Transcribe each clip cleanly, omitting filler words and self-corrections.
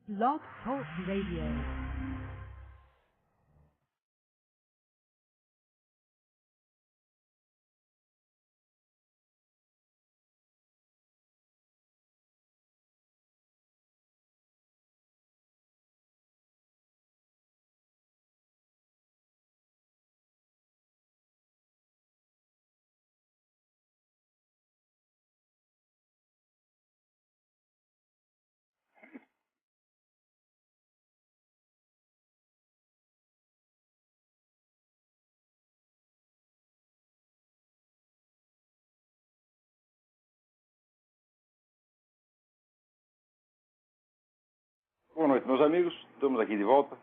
Blog Talk Radio. Boa noite, meus amigos. Estamos aqui de volta.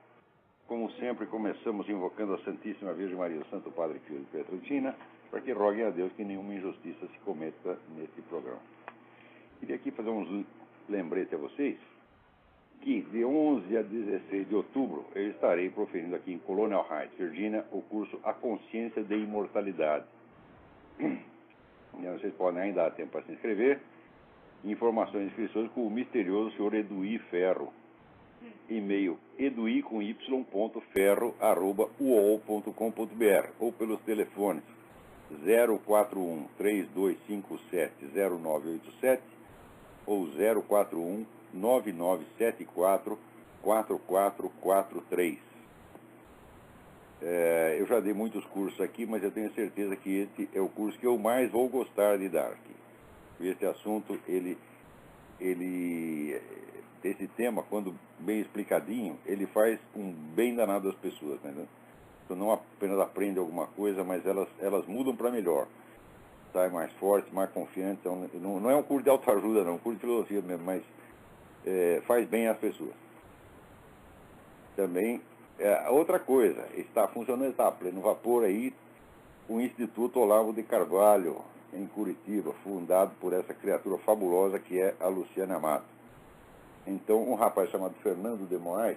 Como sempre, começamos invocando a Santíssima Virgem Maria, o Santo Padre Pio de Pietrelcina, para que roguem a Deus que nenhuma injustiça se cometa neste programa. Queria aqui fazer uns lembretes a vocês que de 11 a 16 de outubro eu estarei proferindo aqui em Colonial Heights, Virgínia, o curso A Consciência da Imortalidade. Vocês podem ainda dar tempo para se inscrever. Informações e inscrições com o misterioso senhor Eduí Ferro. E-mail edui.ferro@uol.com.br ou pelos telefones 041-3257-0987 ou 041-9974-4443. Eu já dei muitos cursos aqui, mas eu tenho certeza que esse é o curso que eu mais vou gostar de dar aqui. Esse assunto, esse tema, quando bem explicadinho, ele faz um bem danado às pessoas, né? Então não apenas aprende alguma coisa, mas elas mudam para melhor. Saem mais fortes, mais confiantes. Então, não é um curso de autoajuda, não, é um curso de filosofia mesmo, mas faz bem às pessoas. Também, outra coisa, está funcionando, está a pleno vapor aí, o Instituto Olavo de Carvalho, em Curitiba, fundado por essa criatura fabulosa que é a Luciana Amato. Então, um rapaz chamado Fernando de Moraes,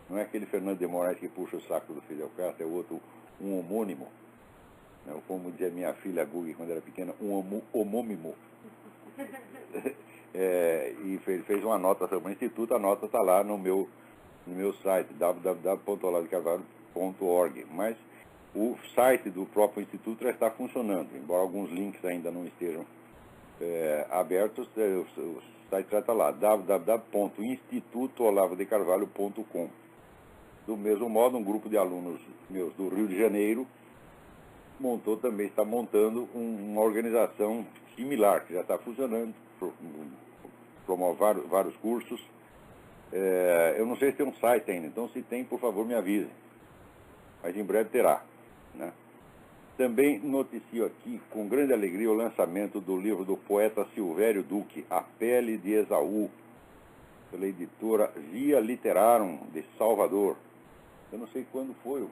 não é aquele Fernando de Moraes que puxa o saco do Fidel Castro, é o outro, um homônimo, né? Como dizia minha filha Gugi quando era pequena, um homônimo. E fez uma nota sobre o Instituto, a nota está lá no meu site, www.olavedecarvalho.org, mas o site do próprio Instituto já está funcionando, embora alguns links ainda não estejam abertos, o site já está lá, www.institutoolavodecarvalho.com. Do mesmo modo, um grupo de alunos meus do Rio de Janeiro está montando uma organização similar, que já está funcionando, promove vários cursos. Eu não sei se tem um site ainda, então se tem, por favor, me avise. Mas em breve terá, né? Também noticio aqui, com grande alegria, o lançamento do livro do poeta Silvério Duque, A Pele de Esaú, pela editora Via Literarum, de Salvador. Eu não sei quando foi,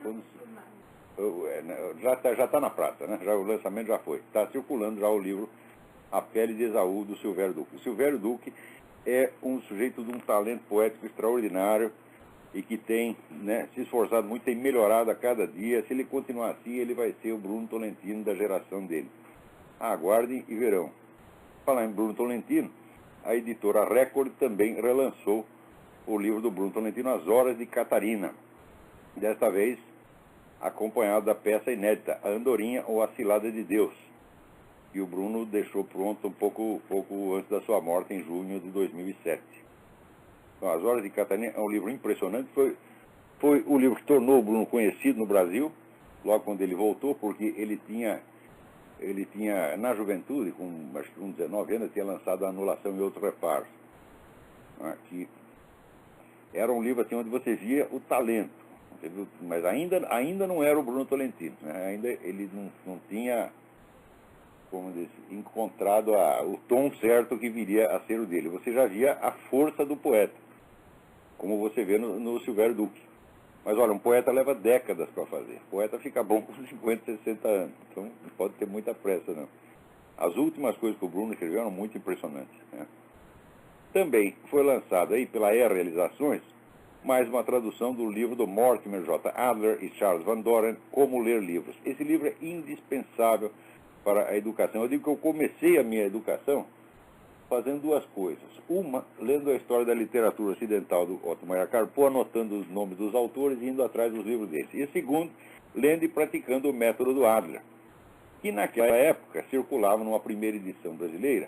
já está na praça, né? O lançamento já foi. Está circulando já o livro A Pele de Esaú, do Silvério Duque. O Silvério Duque é um sujeito de um talento poético extraordinário, e que tem, né, se esforçado muito, tem melhorado a cada dia. Se ele continuar assim, ele vai ser o Bruno Tolentino da geração dele. Aguardem e verão. Falar em Bruno Tolentino, a editora Record também relançou o livro do Bruno Tolentino, As Horas de Catarina. Desta vez, acompanhado da peça inédita, A Andorinha ou A Cilada de Deus. E o Bruno deixou pronto um pouco antes da sua morte, em junho de 2007. As Horas de Catarina é um livro impressionante, foi o livro que tornou o Bruno conhecido no Brasil, logo quando ele voltou, porque ele tinha na juventude, com 19 anos, tinha lançado A Anulação e Outros Reparos, né, que era um livro assim, onde você via o talento, mas ainda não era o Bruno Tolentino, né? Ainda ele não tinha, como diz, encontrado o tom certo que viria a ser o dele. Você já via a força do poeta, como você vê no Silvério Duque. Mas olha, um poeta leva décadas para fazer. O poeta fica bom com 50, 60 anos. Então não pode ter muita pressa, não. As últimas coisas que o Bruno escreveu eram muito impressionantes, né? Também foi lançado aí pela Realizações mais uma tradução do livro do Mortimer J. Adler e Charles Van Doren, Como Ler Livros. Esse livro é indispensável para a educação. Eu digo que eu comecei a minha educação fazendo duas coisas. Uma, lendo a história da literatura ocidental do Otmar Karpo, anotando os nomes dos autores e indo atrás dos livros deles. E segundo, lendo e praticando o método do Adler, que naquela época circulava numa primeira edição brasileira,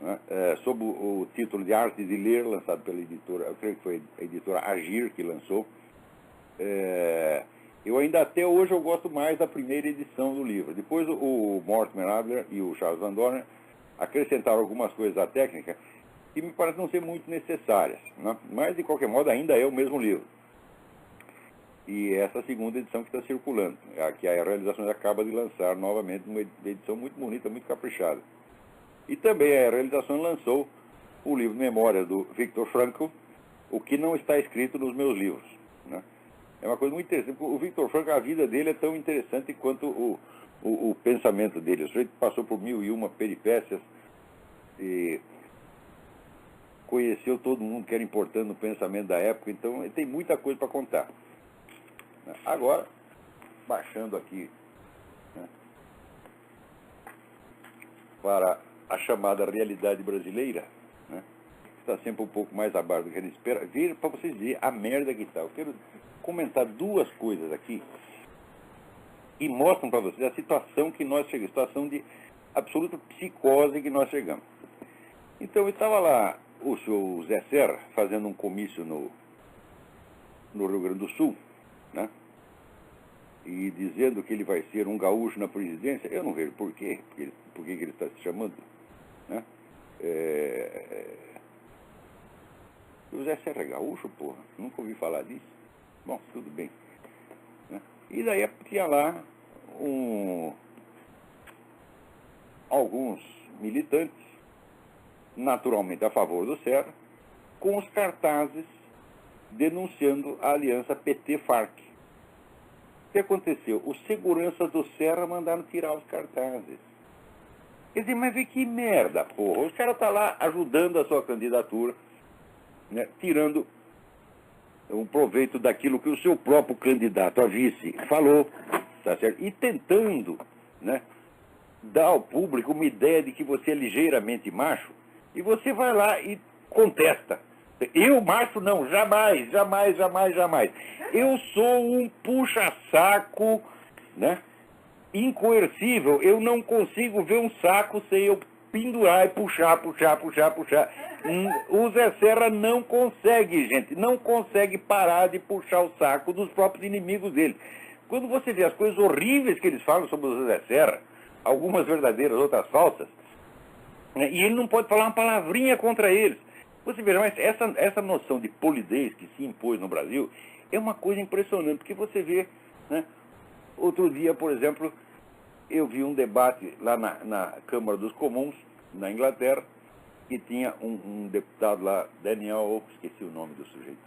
né, sob o título de Arte de Ler, lançado pela editora, eu creio que foi a editora Agir que lançou. Eu ainda até hoje eu gosto mais da primeira edição do livro. Depois o Mortimer Adler e o Charles Van Doren acrescentaram algumas coisas à técnica que me parecem não ser muito necessárias, né? Mas de qualquer modo ainda é o mesmo livro. E essa segunda edição que está circulando, que a Realizações acaba de lançar novamente uma edição muito bonita, muito caprichada. E também a Realizações lançou o livro Memórias do Viktor Frankl, o que não está escrito nos meus livros, né? É uma coisa muito interessante. O Viktor Frankl, a vida dele é tão interessante quanto o pensamento dele. O sujeito passou por 1001 peripécias e conheceu todo mundo que era importante no pensamento da época, então ele tem muita coisa para contar. Agora, baixando aqui, né, para a chamada realidade brasileira, né, está sempre um pouco mais abaixo do que a gente espera, veja para vocês verem a merda que está. Eu quero comentar duas coisas aqui e mostram para vocês a situação que nós chegamos, situação de absoluta psicose que nós chegamos. Então, estava lá o senhor Zé Serra fazendo um comício no Rio Grande do Sul, né? E dizendo que ele vai ser um gaúcho na presidência. Eu não vejo por quê, por que ele está se chamando, né? O Zé Serra é gaúcho, porra? Nunca ouvi falar disso. Bom, tudo bem, né? E daí tinha lá alguns militantes, naturalmente a favor do Serra, com os cartazes denunciando a aliança PT-FARC. O que aconteceu? Os seguranças do Serra mandaram tirar os cartazes. Quer dizer, mas vê que merda, porra. O cara está lá ajudando a sua candidatura, né, tirando um proveito daquilo que o seu próprio candidato a vice falou, tá certo? E tentando, né, dar ao público uma ideia de que você é ligeiramente macho, e você vai lá e contesta. Eu, macho, não, jamais, jamais, jamais, jamais. Eu sou um puxa-saco, né, incoercível. Eu não consigo ver um saco sem eu pendurar e puxar, puxar, puxar, puxar. O Zé Serra não consegue, gente, não consegue parar de puxar o saco dos próprios inimigos dele. Quando você vê as coisas horríveis que eles falam sobre o Zé Serra, algumas verdadeiras, outras falsas, né, e ele não pode falar uma palavrinha contra eles. Você vê, mas essa noção de polidez que se impôs no Brasil é uma coisa impressionante, porque você vê, né, outro dia, por exemplo, eu vi um debate lá na Câmara dos Comuns, na Inglaterra, que tinha um deputado lá, Daniel, esqueci o nome do sujeito,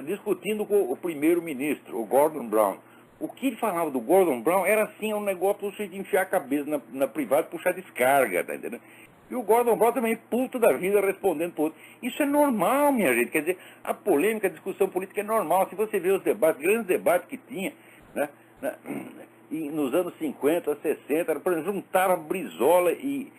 discutindo com o primeiro-ministro, o Gordon Brown. O que ele falava do Gordon Brown era assim, um negócio de enfiar a cabeça na privada e puxar descarga, tá entendendo? E o Gordon Brown também, puto da vida, respondendo por outro. Isso é normal, minha gente. Quer dizer, a polêmica, a discussão política é normal. Se você vê os debates, grandes debates que tinha, né, e nos anos 50, 60, por exemplo, juntaram Brizola e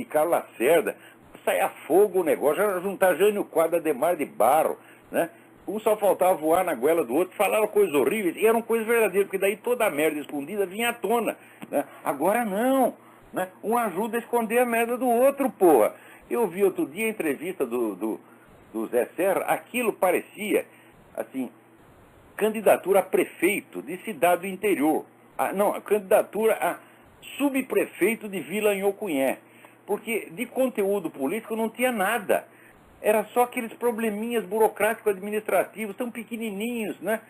Carlos Lacerda, saia fogo o negócio, era juntar Jânio Quadro, Ademar de Barro, né? Um só faltava voar na goela do outro, falaram coisas horríveis, e eram coisas verdadeiras, porque daí toda a merda escondida vinha à tona, né? Agora não, né? Um ajuda a esconder a merda do outro, porra. Eu vi outro dia a entrevista do Zé Serra, aquilo parecia, assim, candidatura a prefeito de cidade do interior. Não, candidatura a subprefeito de Vila Nhocuné. Porque de conteúdo político não tinha nada. Era só aqueles probleminhas burocráticos administrativos, tão pequenininhos, né?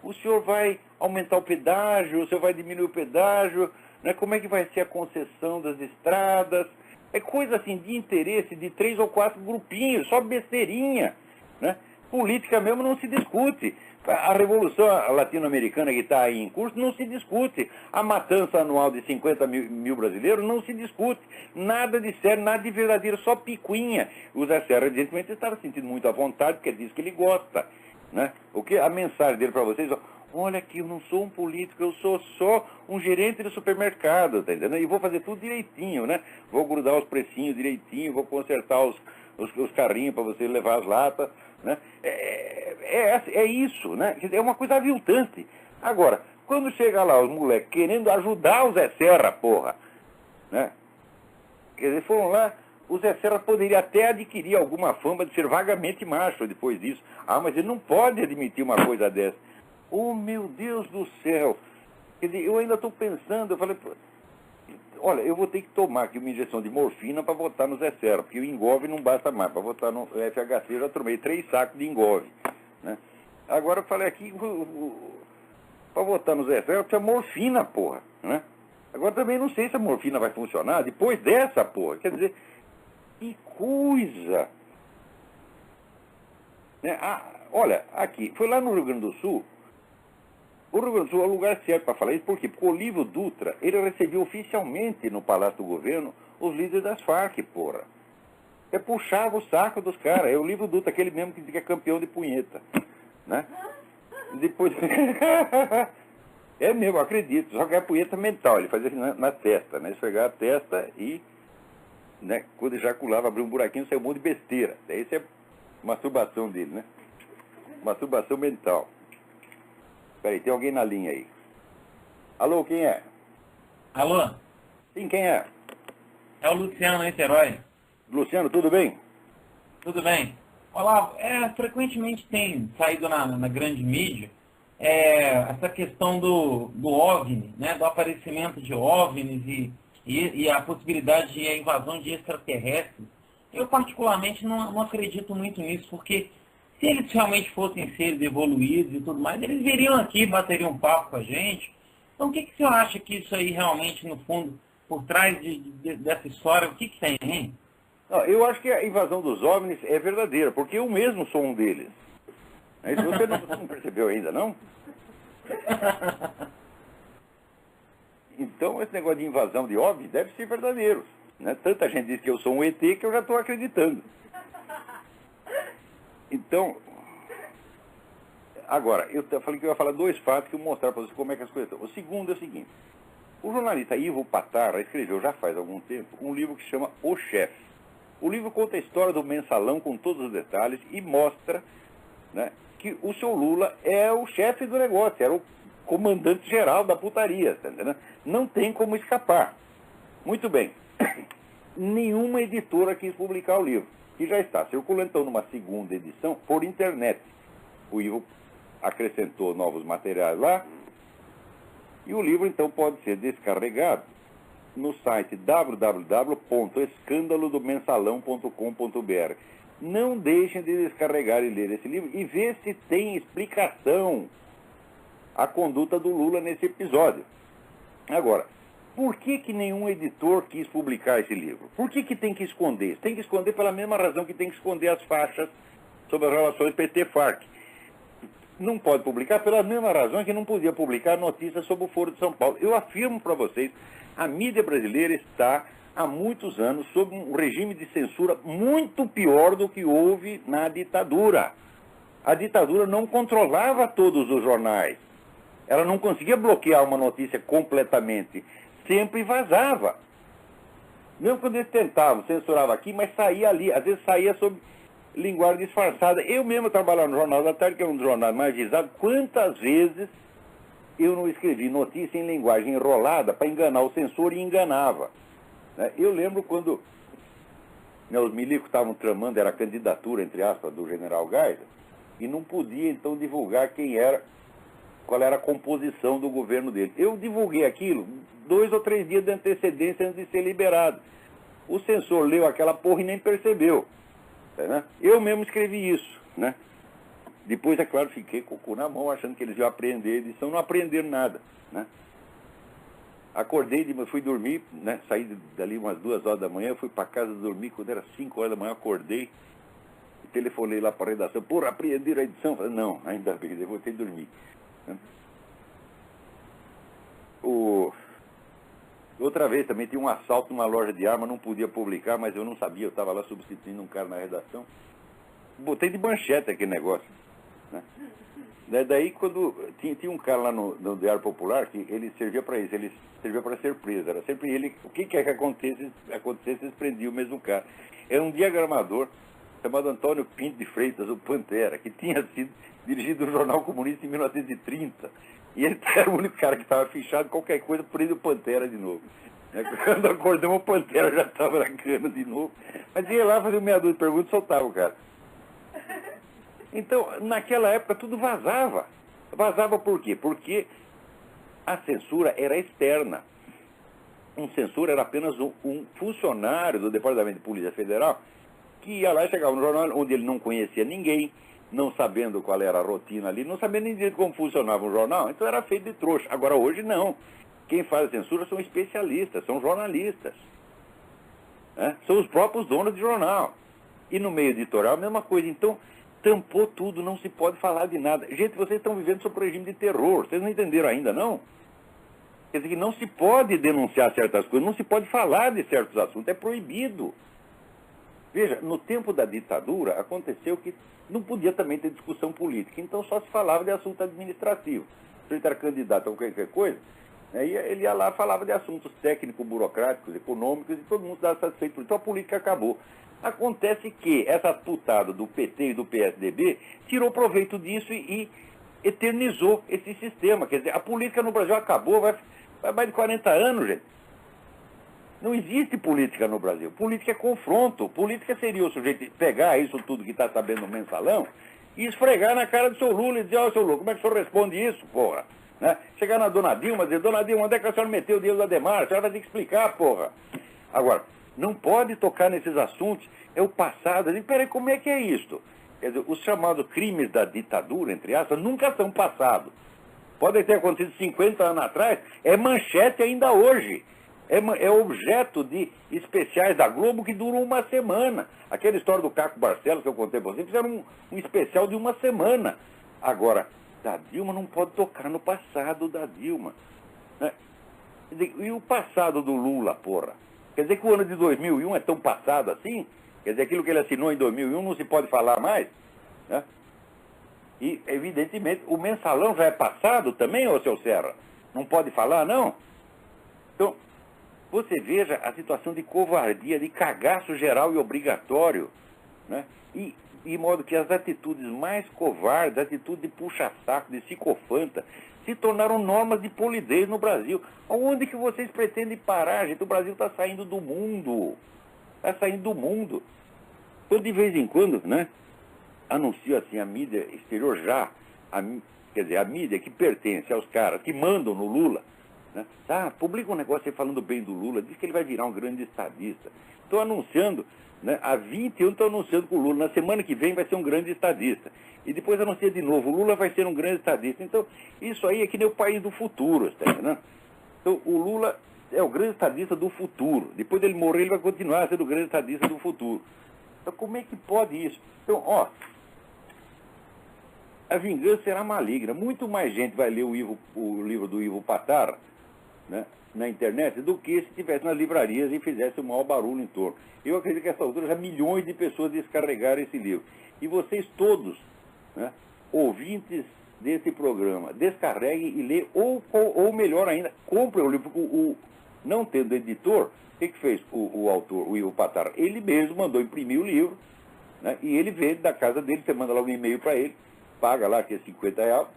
O senhor vai aumentar o pedágio, o senhor vai diminuir o pedágio, né? Como é que vai ser a concessão das estradas? É coisa assim de interesse de 3 ou 4 grupinhos, só besteirinha, né? Política mesmo não se discute. A Revolução Latino-Americana que está aí em curso não se discute. A matança anual de 50 mil brasileiros não se discute. Nada de sério, nada de verdadeiro, só picuinha. O Zé Serra, evidentemente, estava sentindo muito à vontade, porque é disso que ele gosta, né? A mensagem dele para vocês, ó, Olha aqui, eu não sou um político, eu sou só um gerente de supermercado, tá entendendo? E vou fazer tudo direitinho, né? Vou grudar os precinhos direitinho, vou consertar os carrinhos para você levar as latas, né? É isso, né? É uma coisa aviltante. Agora, quando chega lá os moleques querendo ajudar o Zé Serra, porra, né? Quer dizer, foram lá, o Zé Serra poderia até adquirir alguma fama de ser vagamente macho depois disso. Ah, mas ele não pode admitir uma coisa dessa. Oh, meu Deus do céu! Quer dizer, eu ainda estou pensando, eu falei, olha, eu vou ter que tomar aqui uma injeção de morfina para votar no Zé Serra, porque o Engove não basta mais. Para votar no FHC eu já tomei 3 sacos de Engove, né? Agora eu falei aqui, para votar no Zé Serra precisa morfina, porra, né? Agora também não sei se a morfina vai funcionar depois dessa, porra. Quer dizer, que coisa! Né? Olha, aqui, foi lá no Rio Grande do Sul. O Rio Grande do Sul é o lugar certo para falar isso. Por quê? Porque o Olívio Dutra, ele recebeu oficialmente no Palácio do Governo os líderes das Farc, porra. Puxava o saco dos caras. É o Olívio Dutra, aquele mesmo que diz que é campeão de punheta, né? Depois... É mesmo, acredito. Só que é punheta mental. Ele fazia assim na testa, né? Esfregava a testa e, né, quando ejaculava, abria um buraquinho, saiu um monte de besteira. Isso é masturbação dele, né? Masturbação mental. Peraí, tem alguém na linha aí. Alô, quem é? Alô? Sim, quem é? É o Luciano, Niterói. Luciano, tudo bem? Tudo bem? Olá, frequentemente tem saído na grande mídia essa questão do OVNI, né, do aparecimento de OVNIs e a possibilidade de invasão de extraterrestres. Eu particularmente não acredito muito nisso, porque se eles realmente fossem seres evoluídos e tudo mais, eles viriam aqui, bateriam um papo com a gente. Então o que o senhor acha que isso aí realmente, no fundo, por trás dessa história, o que tem, hein? Não, eu acho que a invasão dos OVNIs é verdadeira, porque eu mesmo sou um deles. Isso você não percebeu ainda, não? Então, esse negócio de invasão de OVNI deve ser verdadeiro, né? Tanta gente diz que eu sou um ET que eu já estou acreditando. Então, agora, eu falei que eu ia falar 2 fatos que eu vou mostrar para vocês como é que as coisas estão. O segundo é o seguinte. O jornalista Ivo Patarra escreveu, já faz algum tempo, um livro que se chama O Chefe. O livro conta a história do mensalão com todos os detalhes e mostra, né, que o seu Lula é o chefe do negócio, era o comandante geral da putaria, tá entendendo? Não tem como escapar. Muito bem. Nenhuma editora quis publicar o livro, que já está circulando então numa segunda edição por internet. O Ivo acrescentou novos materiais lá, e o livro então pode ser descarregado no site www.escandalodomensalão.com.br. Não deixem de descarregar e ler esse livro e ver se tem explicação a conduta do Lula nesse episódio. Agora, por que nenhum editor quis publicar esse livro? Por que tem que esconder? Tem que esconder pela mesma razão que tem que esconder as faixas sobre as relações PT-FARC. Não pode publicar pela mesma razão que não podia publicar notícias sobre o Foro de São Paulo. Eu afirmo para vocês, a mídia brasileira está há muitos anos sob um regime de censura muito pior do que houve na ditadura. A ditadura não controlava todos os jornais. Ela não conseguia bloquear uma notícia completamente. Sempre vazava. Mesmo quando eles tentavam, censuravam aqui, mas saía ali. Às vezes saía sob linguagem disfarçada. Eu mesmo trabalhava no Jornal da Tarde, que é um dos jornais mais visados. Quantas vezes eu não escrevi notícia em linguagem enrolada para enganar o censor e enganava. Eu lembro quando os milicos estavam tramando, era a candidatura, entre aspas, do general Geisel, e não podia então divulgar quem era, qual era a composição do governo dele. Eu divulguei aquilo 2 ou 3 dias de antecedência antes de ser liberado. O censor leu aquela porra e nem percebeu. Né? Eu mesmo escrevi isso, né? Depois, é claro, fiquei com o cu na mão, achando que eles iam aprender a edição, não aprenderam nada, né? Acordei, fui dormir, né? Saí dali umas 2 horas da manhã, fui para casa dormir, quando era 5 horas da manhã, acordei, e telefonei lá para a redação, porra, apreenderam a edição? Falei, não, ainda bem, eu vou ter que dormir. Né? Outra vez também tinha um assalto numa loja de arma, não podia publicar, mas eu não sabia, eu estava lá substituindo um cara na redação. Botei de manchete aquele negócio, né? Daí, quando tinha um cara lá no Diário Popular que ele servia para isso, ele servia para ser preso. Era sempre ele, o que quer que acontecesse, eles prendiam o mesmo cara. Era um diagramador chamado Antônio Pinto de Freitas, o Pantera, que tinha sido dirigido o Jornal Comunista em 1930. E ele era o único cara que estava fichado, qualquer coisa, prende o Pantera de novo. Quando acordamos, o Pantera já estava na cana de novo. Mas ia lá fazer meia dúzia de perguntas e soltava o cara. Então, naquela época, tudo vazava. Vazava por quê? Porque a censura era externa. Um censor era apenas um funcionário do Departamento de Polícia Federal que ia lá e chegava no jornal onde ele não conhecia ninguém, não sabendo qual era a rotina ali, não sabendo nem direito como funcionava o jornal, então era feito de trouxa. Agora, hoje, não. Quem faz a censura são especialistas, são jornalistas. Né? São os próprios donos de jornal. E no meio editorial, a mesma coisa. Então, tampou tudo, não se pode falar de nada. Gente, vocês estão vivendo sob o regime de terror. Vocês não entenderam ainda, não? Quer dizer que não se pode denunciar certas coisas, não se pode falar de certos assuntos, é proibido. Veja, no tempo da ditadura, aconteceu que não podia também ter discussão política, então só se falava de assunto administrativo. Se ele era candidato a qualquer coisa, ele ia lá e falava de assuntos técnicos, burocráticos, econômicos, e todo mundo estava satisfeito. Então a política acabou. Acontece que essa putada do PT e do PSDB tirou proveito disso e eternizou esse sistema. Quer dizer, a política no Brasil acabou, vai mais de 40 anos, gente. Não existe política no Brasil. Política é confronto. Política seria o sujeito pegar isso tudo que está sabendo no mensalão e esfregar na cara do seu Lula e dizer, ó, seu Lula, como é que o senhor responde isso, porra? Né? Chegar na dona Dilma e dizer, dona Dilma, onde é que a senhora meteu o dinheiro da Ademar? A senhora vai ter que explicar, porra. Agora, não pode tocar nesses assuntos, é o passado. Eu digo, peraí, como é que é isto? Quer dizer, os chamados crimes da ditadura, entre aspas, nunca são passados. Podem ter acontecido 50 anos atrás, é manchete ainda hoje. É objeto de especiais da Globo que duram uma semana. Aquela história do Caco Barcelos que eu contei para vocês, fizeram um especial de uma semana. Agora, da Dilma não pode tocar no passado da Dilma. Né? E o passado do Lula, porra? Quer dizer que o ano de 2001 é tão passado assim? Quer dizer, aquilo que ele assinou em 2001 não se pode falar mais? Né? E, evidentemente, o mensalão já é passado também, ô seu Serra? Não pode falar, não? Então, você veja a situação de covardia, de cagaço geral e obrigatório, né? E de modo que as atitudes mais covardes, atitudes de puxa-saco, de psicofanta, se tornaram normas de polidez no Brasil. Aonde que vocês pretendem parar, gente? O Brasil está saindo do mundo. Está saindo do mundo. Então, de vez em quando, né, anuncia assim a mídia exterior já, quer dizer, a mídia que pertence aos caras que mandam no Lula, né? Publica um negócio aí falando bem do Lula, diz que ele vai virar um grande estadista. Estou anunciando, né, há 20 anos estou anunciando que o Lula, na semana que vem, vai ser um grande estadista. E depois anuncia de novo, o Lula vai ser um grande estadista. Então, isso aí é que nem o país do futuro, está entendendo? Então, o Lula é o grande estadista do futuro. Depois dele morrer, ele vai continuar sendo o grande estadista do futuro. Então, como é que pode isso? Então, ó, a vingança será maligna. Muito mais gente vai ler o livro do Ivo Patar, né, na internet, do que se estivesse nas livrarias e fizesse o maior barulho em torno. Eu acredito que a essa altura já milhões de pessoas descarregaram esse livro. E vocês todos, né, ouvintes desse programa, descarreguem e lê, ou melhor ainda, comprem o livro. Não tendo editor, o que fez o autor, o Ivo Patar? Ele mesmo mandou imprimir o livro, né, e ele vende da casa dele, você manda lá um e-mail para ele, paga lá, que é R$50,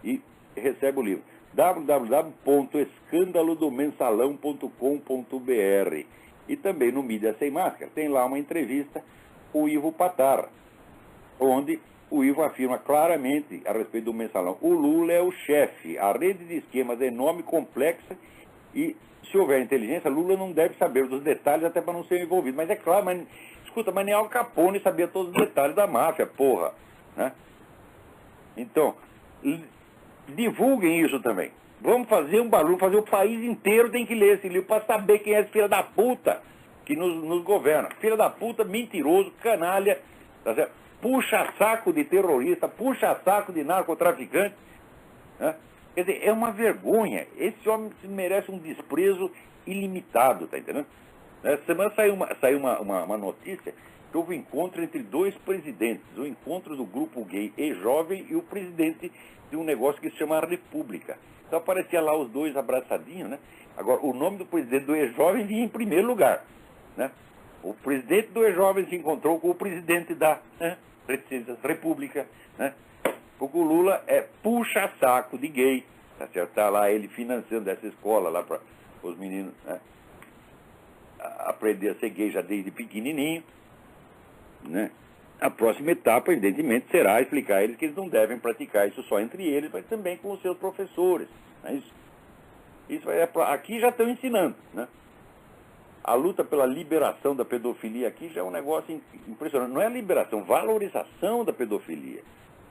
e recebe o livro. www.escandalodomensalão.com.br. E também no Mídia Sem Máscara tem lá uma entrevista com o Ivo Patar, onde o Ivo afirma claramente a respeito do mensalão: o Lula é o chefe, a rede de esquemas é enorme, complexa, e se houver inteligência, Lula não deve saber dos detalhes até para não ser envolvido. Mas é claro, escuta, mas nem Al Capone sabia todos os detalhes da máfia, porra, né? Então, divulguem isso também. Vamos fazer um barulho, fazer o país inteiro tem que ler esse livro para saber quem é esse filho da puta que nos governa. Filho da puta, mentiroso, canalha, tá certo? Puxa saco de terrorista, puxa saco de narcotraficante, né? Quer dizer, é uma vergonha. Esse homem merece um desprezo ilimitado, tá entendendo? Essa semana saiu uma notícia que houve um encontro entre dois presidentes, o encontro do grupo gay e jovem e o presidente de um negócio que se chama República. Então aparecia lá os dois abraçadinhos, né? Agora, o nome do presidente do E-Jovem vinha em primeiro lugar, né? O presidente do E-Jovem se encontrou com o presidente da República, né? Porque o Lula é puxa-saco de gay, tá certo? Tá lá ele financiando essa escola lá para os meninos, né, aprender a ser gay já desde pequenininho, né? A próxima etapa, evidentemente, será explicar a eles que eles não devem praticar isso só entre eles, mas também com os seus professores, né? Isso aqui já estão ensinando, né? A luta pela liberação da pedofilia aqui já é um negócio impressionante. Não é liberação, valorização da pedofilia,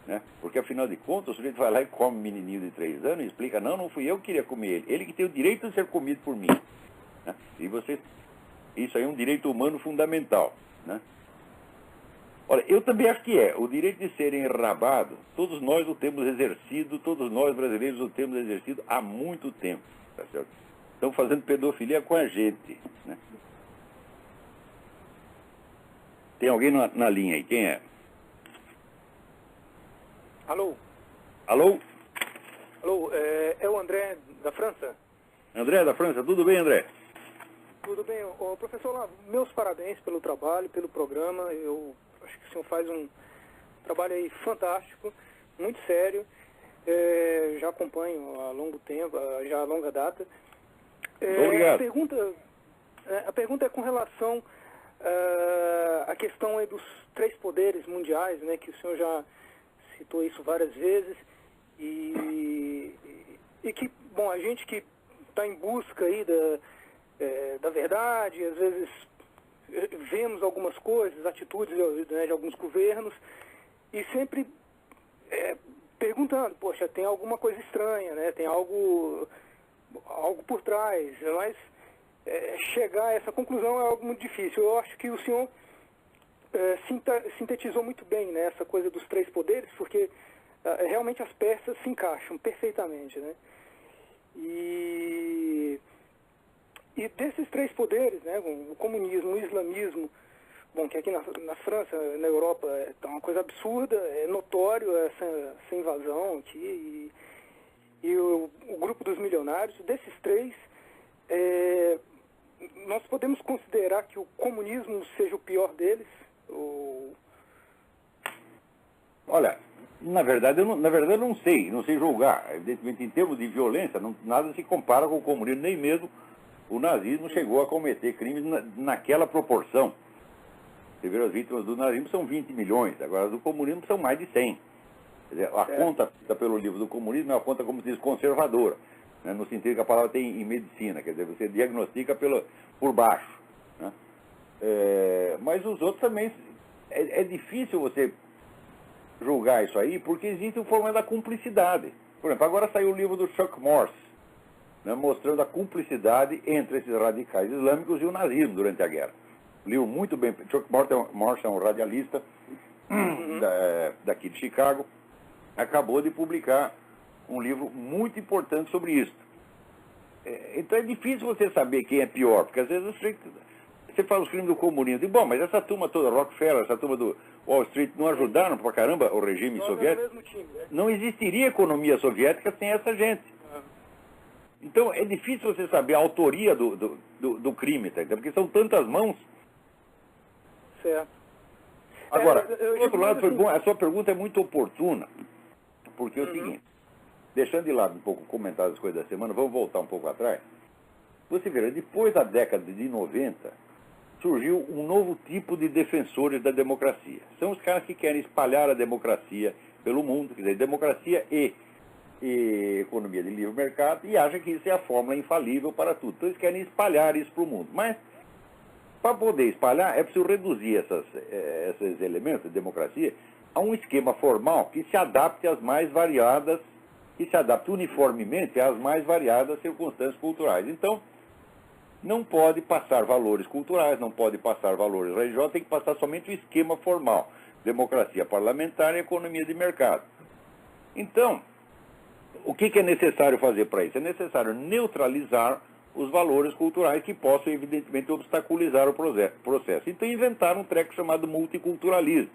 né? Porque, afinal de contas, o sujeito vai lá e come um menininho de 3 anos e explica, não fui eu que queria comer ele, ele que tem o direito de ser comido por mim, né? E isso aí é um direito humano fundamental, né? Olha, eu também acho que o direito de ser enrabado, todos nós o temos exercido, todos nós brasileiros o temos exercido há muito tempo, tá certo? Estão fazendo pedofilia com a gente, né? Tem alguém na linha aí, quem é? Alô? Alô? Alô, é o André da França? André da França, tudo bem, André? Tudo bem. Ô, professor, lá, meus parabéns pelo trabalho, pelo programa. Eu acho que o senhor faz um trabalho aí fantástico, muito sério. Já acompanho há longo tempo, já há longa data. Obrigado. A pergunta é com relação à questão aí dos 3 poderes mundiais, né, que o senhor já citou isso várias vezes, e que, bom, a gente que está em busca aí da verdade, às vezes vemos algumas coisas, atitudes, né, de alguns governos, e sempre perguntando, poxa, tem alguma coisa estranha, né, tem algo por trás, mas chegar a essa conclusão é algo muito difícil. Eu acho que o senhor sintetizou muito bem, né, essa coisa dos 3 poderes, porque realmente as peças se encaixam perfeitamente, né? E desses 3 poderes, né, o comunismo, o islamismo, bom, que aqui na França, na Europa, é uma coisa absurda, é notório essa invasão aqui, e o grupo dos milionários, desses 3, nós podemos considerar que o comunismo seja o pior deles? Olha, na verdade eu não sei julgar. Evidentemente, em termos de violência, nada se compara com o comunismo, nem mesmo o nazismo chegou a cometer crimes naquela proporção. Você vê, as vítimas do nazismo são 20 milhões, agora as do comunismo são mais de 100. Quer dizer, a conta feita pelo livro do comunismo é uma conta, como se diz, conservadora, né, no sentido que a palavra tem em medicina, quer dizer, você diagnostica por baixo, né? Mas os outros também, é difícil você julgar isso aí, porque existe o problema da cumplicidade. Por exemplo, agora saiu o livro do Chuck Morse, né, mostrando a cumplicidade entre esses radicais islâmicos e o nazismo durante a guerra. Livro muito bem. Chuck Morse é um radialista daqui de Chicago, acabou de publicar um livro muito importante sobre isso. Então é difícil você saber quem é pior, porque às vezes você fala os crimes do comunismo, diz, bom, mas essa turma toda, Rockefeller, essa turma do Wall Street, não ajudaram pra caramba o regime soviético? Mesmo time, né? Não existiria economia soviética sem essa gente. Então é difícil você saber a autoria do crime, tá? Porque são tantas mãos. Certo. Agora, do outro lado, foi bom, a sua pergunta é muito oportuna, porque é o seguinte, deixando de lado um pouco o comentário das coisas da semana, vamos voltar um pouco atrás. Você vê, depois da década de 90, surgiu um novo tipo de defensores da democracia. São os caras que querem espalhar a democracia pelo mundo, quer dizer, democracia e economia de livre mercado, e acham que isso é a fórmula infalível para tudo. Então eles querem espalhar isso para o mundo. Mas, para poder espalhar, é preciso reduzir esses elementos de democracia a um esquema formal que se adapte às mais variadas, que se adapte uniformemente às mais variadas circunstâncias culturais. Então, não pode passar valores culturais, não pode passar valores religiosos, tem que passar somente o esquema formal. Democracia parlamentar e economia de mercado. Então, o que é necessário fazer para isso? É necessário neutralizar os valores culturais que possam, evidentemente, obstaculizar o processo. Então inventaram um treco chamado multiculturalismo,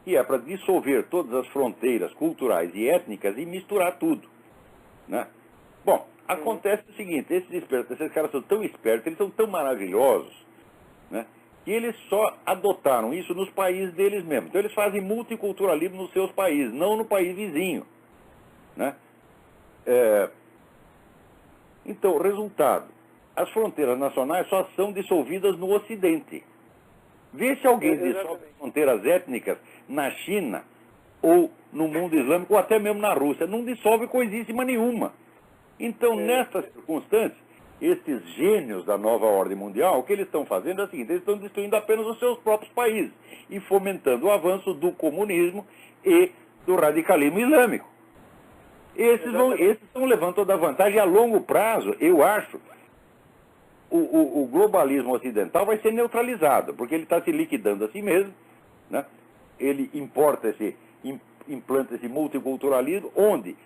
que é para dissolver todas as fronteiras culturais e étnicas e misturar tudo, né? Bom, acontece o seguinte, esses caras são tão espertos, eles são tão maravilhosos, né, que eles só adotaram isso nos países deles mesmos. Então eles fazem multiculturalismo nos seus países, não no país vizinho, né? Então, resultado, as fronteiras nacionais só são dissolvidas no Ocidente. Vê se alguém dissolve fronteiras étnicas na China, ou no mundo islâmico, ou até mesmo na Rússia. Não dissolve coisíssima nenhuma. Então, nessas circunstâncias, esses gênios da nova ordem mundial, o que eles estão fazendo é o seguinte, eles estão destruindo apenas os seus próprios países e fomentando o avanço do comunismo e do radicalismo islâmico. Esses estão levando toda a vantagem. A longo prazo, eu acho, o globalismo ocidental vai ser neutralizado, porque ele está se liquidando a si mesmo, né? Ele implanta esse multiculturalismo, onde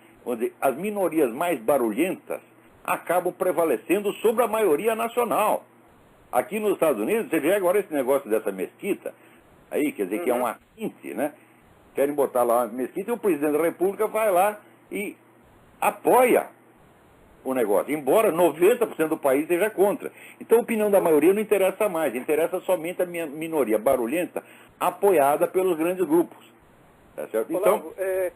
as minorias mais barulhentas acabam prevalecendo sobre a maioria nacional. Aqui nos Estados Unidos, você vê agora esse negócio dessa mesquita, aí, quer dizer, que é um aquinte, né? Querem botar lá uma mesquita e o presidente da República vai lá e apoia o negócio, embora 90% do país seja contra. Então a opinião da maioria não interessa mais, interessa somente a minoria barulhenta apoiada pelos grandes grupos. Tá certo? Olavo, então,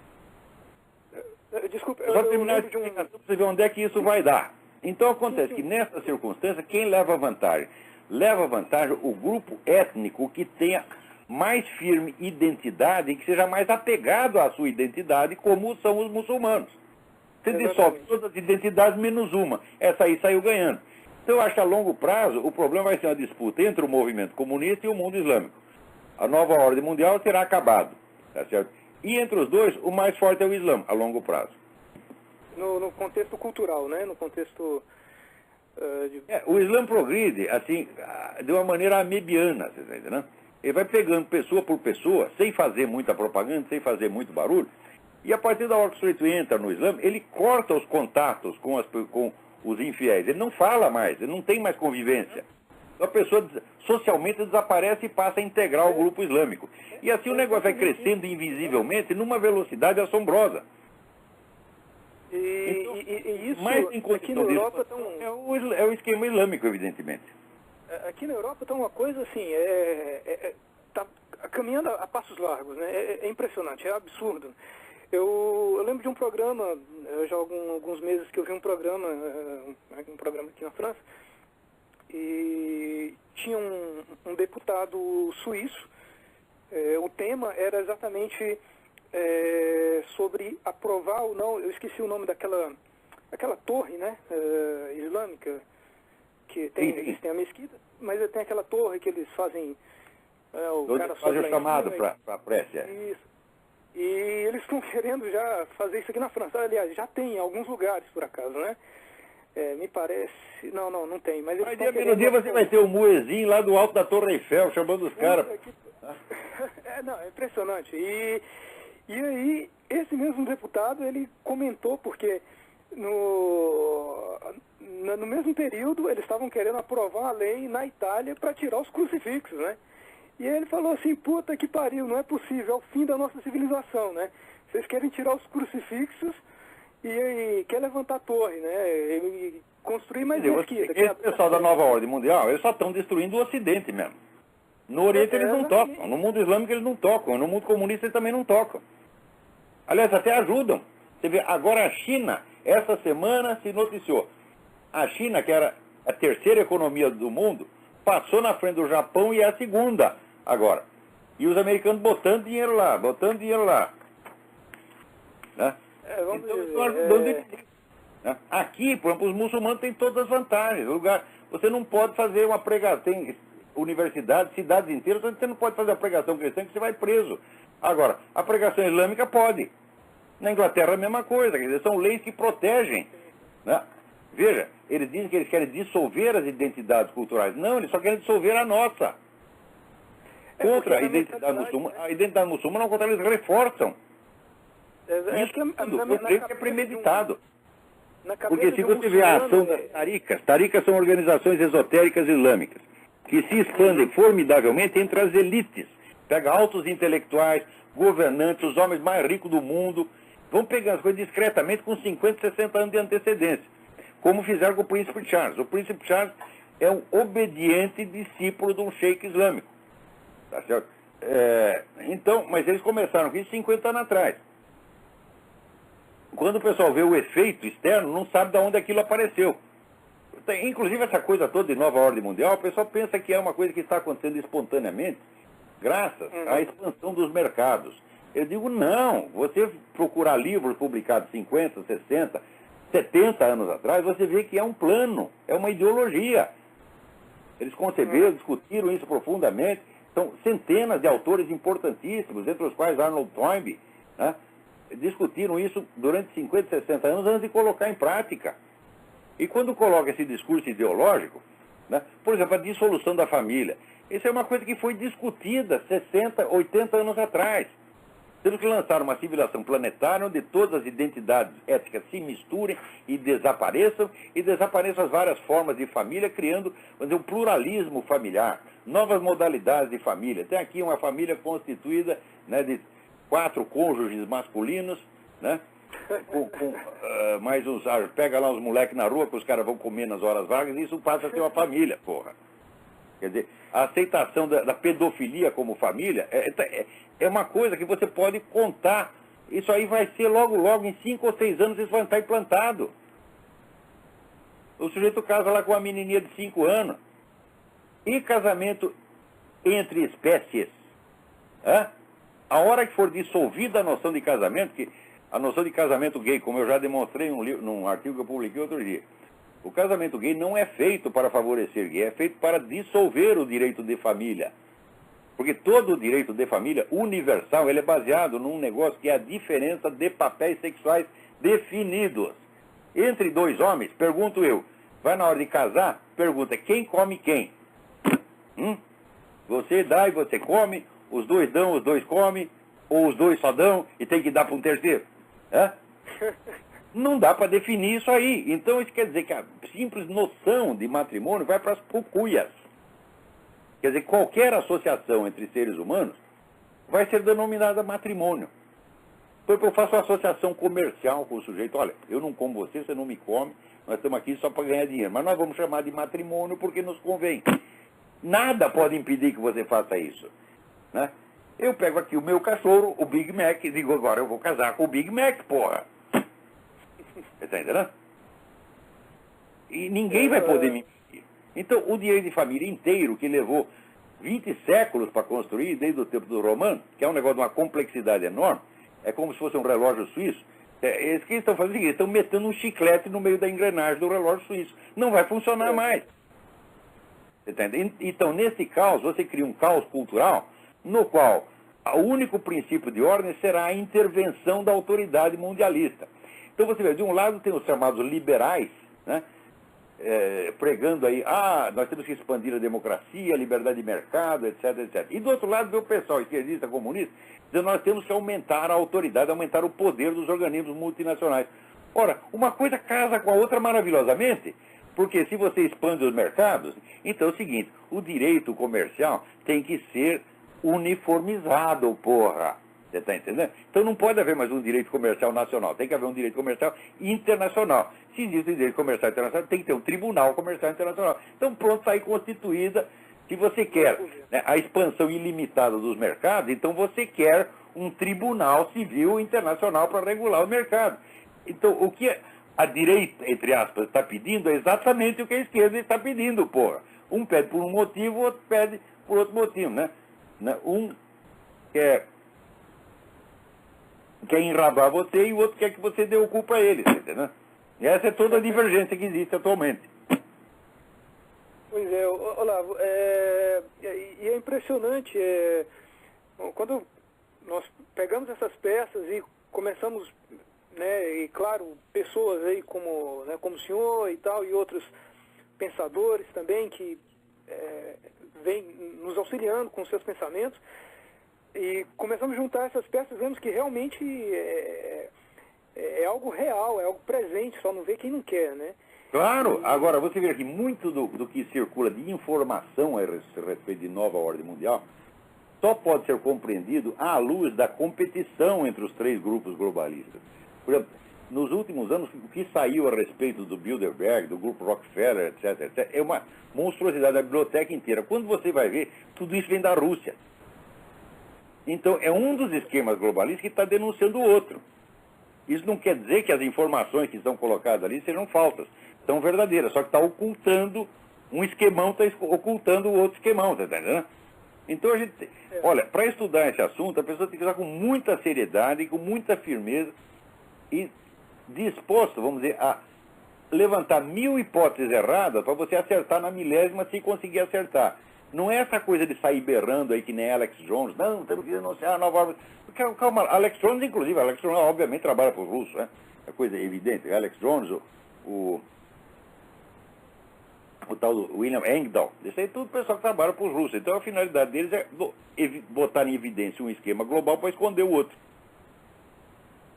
desculpa, só terminar a explicação para você ver onde é que isso vai dar. Então acontece que nessa circunstância, quem leva vantagem? Leva vantagem o grupo étnico que tenha mais firme identidade e que seja mais apegado à sua identidade, como são os muçulmanos. Você dissolve todas as identidades menos uma. Essa aí saiu ganhando. Então eu acho que a longo prazo o problema vai ser uma disputa entre o movimento comunista e o mundo islâmico. A nova ordem mundial terá acabado. Tá certo? E entre os dois, o mais forte é o Islã, a longo prazo. No contexto cultural, né? No contexto... O Islã progride, assim, de uma maneira amebiana, você está entendendo? Ele vai pegando pessoa por pessoa, sem fazer muita propaganda, sem fazer muito barulho, e a partir da hora que o sujeito entra no Islã, ele corta os contatos com os infiéis. Ele não fala mais, ele não tem mais convivência. A pessoa socialmente desaparece e passa a integrar o grupo islâmico. E assim o negócio vai crescendo invisivelmente numa velocidade assombrosa. Então, isso, mais em aqui na Europa é o esquema islâmico, evidentemente. Aqui na Europa está uma coisa assim, está caminhando a passos largos, né? É impressionante, é absurdo. Eu lembro de um programa, já há alguns meses que eu vi um programa aqui na França, e tinha um deputado suíço. O tema era exatamente sobre aprovar ou não, eu esqueci o nome aquela torre, né, islâmica, que eles têm a mesquita, mas tem aquela torre que eles fazem, o cara faz o chamado para a prece. Isso. E eles estão querendo já fazer isso aqui na França. Aliás, já tem em alguns lugares, por acaso, né? Me parece... Não tem. Mas no dia você vai ter o muezinho lá do alto da Torre Eiffel, chamando os caras. É impressionante. E aí, esse mesmo deputado, ele comentou, porque no mesmo período, eles estavam querendo aprovar a lei na Itália para tirar os crucifixos, né? E ele falou assim, puta que pariu, não é possível, é o fim da nossa civilização, né? Vocês querem tirar os crucifixos e quer levantar a torre, né? E construir mais mesquita. Esse pessoal da nova ordem mundial, eles só estão destruindo o Ocidente mesmo. No Oriente eles não tocam, no mundo islâmico eles não tocam, no mundo comunista eles também não tocam. Aliás, até ajudam. Você vê, agora a China, essa semana se noticiou. A China, que era a terceira economia do mundo, passou na frente do Japão e é a segunda agora. E os americanos botando dinheiro lá. Né? Aqui, por exemplo, os muçulmanos têm todas as vantagens. Você não pode fazer uma pregação. Tem universidades, cidades inteiras, você não pode fazer a pregação cristã que você vai preso. Agora, a pregação islâmica pode. Na Inglaterra é a mesma coisa, quer dizer, são leis que protegem. Né? Veja, eles dizem que eles querem dissolver as identidades culturais. Não, eles só querem dissolver a nossa. Contra a identidade muçulmana. A identidade muçulmana, ao contrário, eles reforçam. Isso tudo, eu creio que é premeditado. na Porque cabeça se de um você vê a ação muçulmano, das taricas são organizações esotéricas islâmicas, que se expandem formidavelmente entre as elites. Pega altos intelectuais, governantes, os homens mais ricos do mundo, vão pegando as coisas discretamente com 50, 60 anos de antecedência, como fizeram com o príncipe Charles. O príncipe Charles é um obediente discípulo de um sheik islâmico. Tá certo? Então, mas eles começaram com isso 50 anos atrás. Quando o pessoal vê o efeito externo, não sabe de onde aquilo apareceu. Inclusive essa coisa toda de nova ordem mundial, o pessoal pensa que é uma coisa que está acontecendo espontaneamente, graças à expansão dos mercados. Eu digo, não. Você procurar livros publicados 50, 60, 70 anos atrás, você vê que é um plano, é uma ideologia. Eles conceberam, discutiram isso profundamente. São centenas de autores importantíssimos, entre os quais Arnold Toynbee, né, discutiram isso durante 50, 60 anos antes de colocar em prática. E quando coloca esse discurso ideológico, né, por exemplo, a dissolução da família, isso é uma coisa que foi discutida 60, 80 anos atrás. Temos que lançar uma civilização planetária onde todas as identidades étnicas se misturem e desapareçam as várias formas de família, criando, vamos dizer, um pluralismo familiar, novas modalidades de família. Tem aqui uma família constituída, né, de 4 cônjuges masculinos, né, mais uns, pega lá os moleques na rua que os caras vão comer nas horas vagas, e isso passa a ser uma família, porra. Quer dizer, a aceitação da pedofilia como família é uma coisa que você pode contar. Isso aí vai ser logo, em 5 ou 6 anos, isso vai estar implantado. O sujeito casa lá com uma menininha de 5 anos. E casamento entre espécies? A hora que for dissolvida a noção de casamento, que a noção de casamento gay, como eu já demonstrei num artigo que eu publiquei outro dia, o casamento gay não é feito para favorecer gay, é feito para dissolver o direito de família. Porque todo o direito de família universal, ele é baseado num negócio que é a diferença de papéis sexuais definidos. Entre 2 homens, pergunto eu, vai na hora de casar, pergunta, quem come quem? Você dá e você come, os 2 dão, os 2 comem, ou os 2 só dão e tem que dar para um terceiro? Não dá para definir isso aí. Então isso quer dizer que a simples noção de matrimônio vai para as pucuias. Quer dizer, qualquer associação entre seres humanos vai ser denominada matrimônio. Porque eu faço uma associação comercial com o sujeito, olha, eu não como você, você não me come, nós estamos aqui só para ganhar dinheiro, mas nós vamos chamar de matrimônio porque nos convém. Nada pode impedir que você faça isso, né? Eu pego aqui o meu cachorro, o Big Mac, e digo, agora eu vou casar com o Big Mac, porra. Você está entendendo? E ninguém vai poder me impedir. Então, o direito de família inteiro, que levou 20 séculos para construir, desde o tempo do romano, que é um negócio de uma complexidade enorme, é como se fosse um relógio suíço. Eles que estão fazendo, eles estão metendo um chiclete no meio da engrenagem do relógio suíço. Não vai funcionar mais. Você tá entendendo? Então, nesse caos, você cria um caos cultural, no qual o único princípio de ordem será a intervenção da autoridade mundialista. Então você vê, de um lado tem os chamados liberais, né, pregando aí, nós temos que expandir a democracia, a liberdade de mercado, etc, etc. E do outro lado vê o pessoal esquerdista, comunista, dizendo nós temos que aumentar a autoridade, aumentar o poder dos organismos multinacionais. Ora, uma coisa casa com a outra maravilhosamente, porque se você expande os mercados, então é o seguinte, o direito comercial tem que ser uniformizado, porra. Você está entendendo? Então não pode haver mais um direito comercial nacional, tem que haver um direito comercial internacional. Se existe direito comercial internacional, tem que ter um tribunal comercial internacional. Então pronto, está aí constituída. Se você quer, né, a expansão ilimitada dos mercados, então você quer um tribunal civil internacional para regular o mercado. Então o que a direita, entre aspas, está pedindo é exatamente o que a esquerda está pedindo, porra. Um pede por um motivo, o outro pede por outro motivo, né? Um quer enrabar você e o outro quer que você dê o cu para ele, entendeu? E essa é toda a divergência que existe atualmente. Pois é, Olavo, e é impressionante, quando nós pegamos essas peças e começamos, né, e claro, pessoas aí como, né, como o senhor e tal, e outros pensadores também que vêm nos auxiliando com seus pensamentos, e começamos a juntar essas peças, vemos que realmente é algo real, é algo presente, só não vê quem não quer, né? Claro, agora você vê que muito do que circula de informação a respeito de nova ordem mundial só pode ser compreendido à luz da competição entre os três grupos globalistas. Por exemplo, nos últimos anos, o que saiu a respeito do Bilderberg, do grupo Rockefeller, etc., é uma monstruosidade da biblioteca inteira. Quando você vai ver, tudo isso vem da Rússia. Então, é um dos esquemas globalistas que está denunciando o outro. Isso não quer dizer que as informações que estão colocadas ali sejam falsas. São verdadeiras, só que está ocultando, um esquemão está ocultando o outro esquemão, tá entendendo? Então a gente, olha, para estudar esse assunto, a pessoa tem que estar com muita seriedade, com muita firmeza e disposto, vamos dizer, a levantar 1000 hipóteses erradas para você acertar na milésima se conseguir acertar. Não é essa coisa de sair berrando aí que nem Alex Jones, não, temos que denunciar a nova ordem. Calma, Alex Jones, inclusive, Alex Jones obviamente trabalha para os russos, né? É coisa evidente. Alex Jones, o tal do William Engdahl, isso aí é tudo pessoal que trabalha para os russos. Então a finalidade deles é botar em evidência um esquema global para esconder o outro.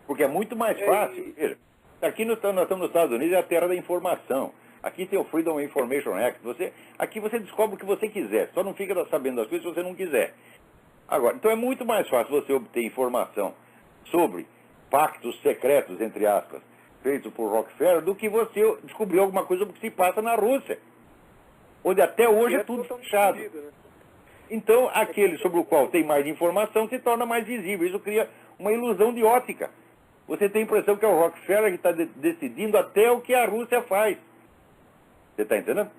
Porque é muito mais fácil. Veja, aqui nós estamos nos Estados Unidos, é a terra da informação. Aqui tem o Freedom of Information Act. Aqui você descobre o que você quiser. Só não fica sabendo das coisas se você não quiser. Agora, então é muito mais fácil você obter informação sobre pactos secretos, entre aspas, feitos por Rockefeller, do que você descobrir alguma coisa sobre o que se passa na Rússia, onde até hoje é tudo fechado. Né? Então, aquele sobre o qual tem mais informação se torna mais visível. Isso cria uma ilusão de ótica. Você tem a impressão que é o Rockefeller que está decidindo até o que a Rússia faz. Você está entendendo?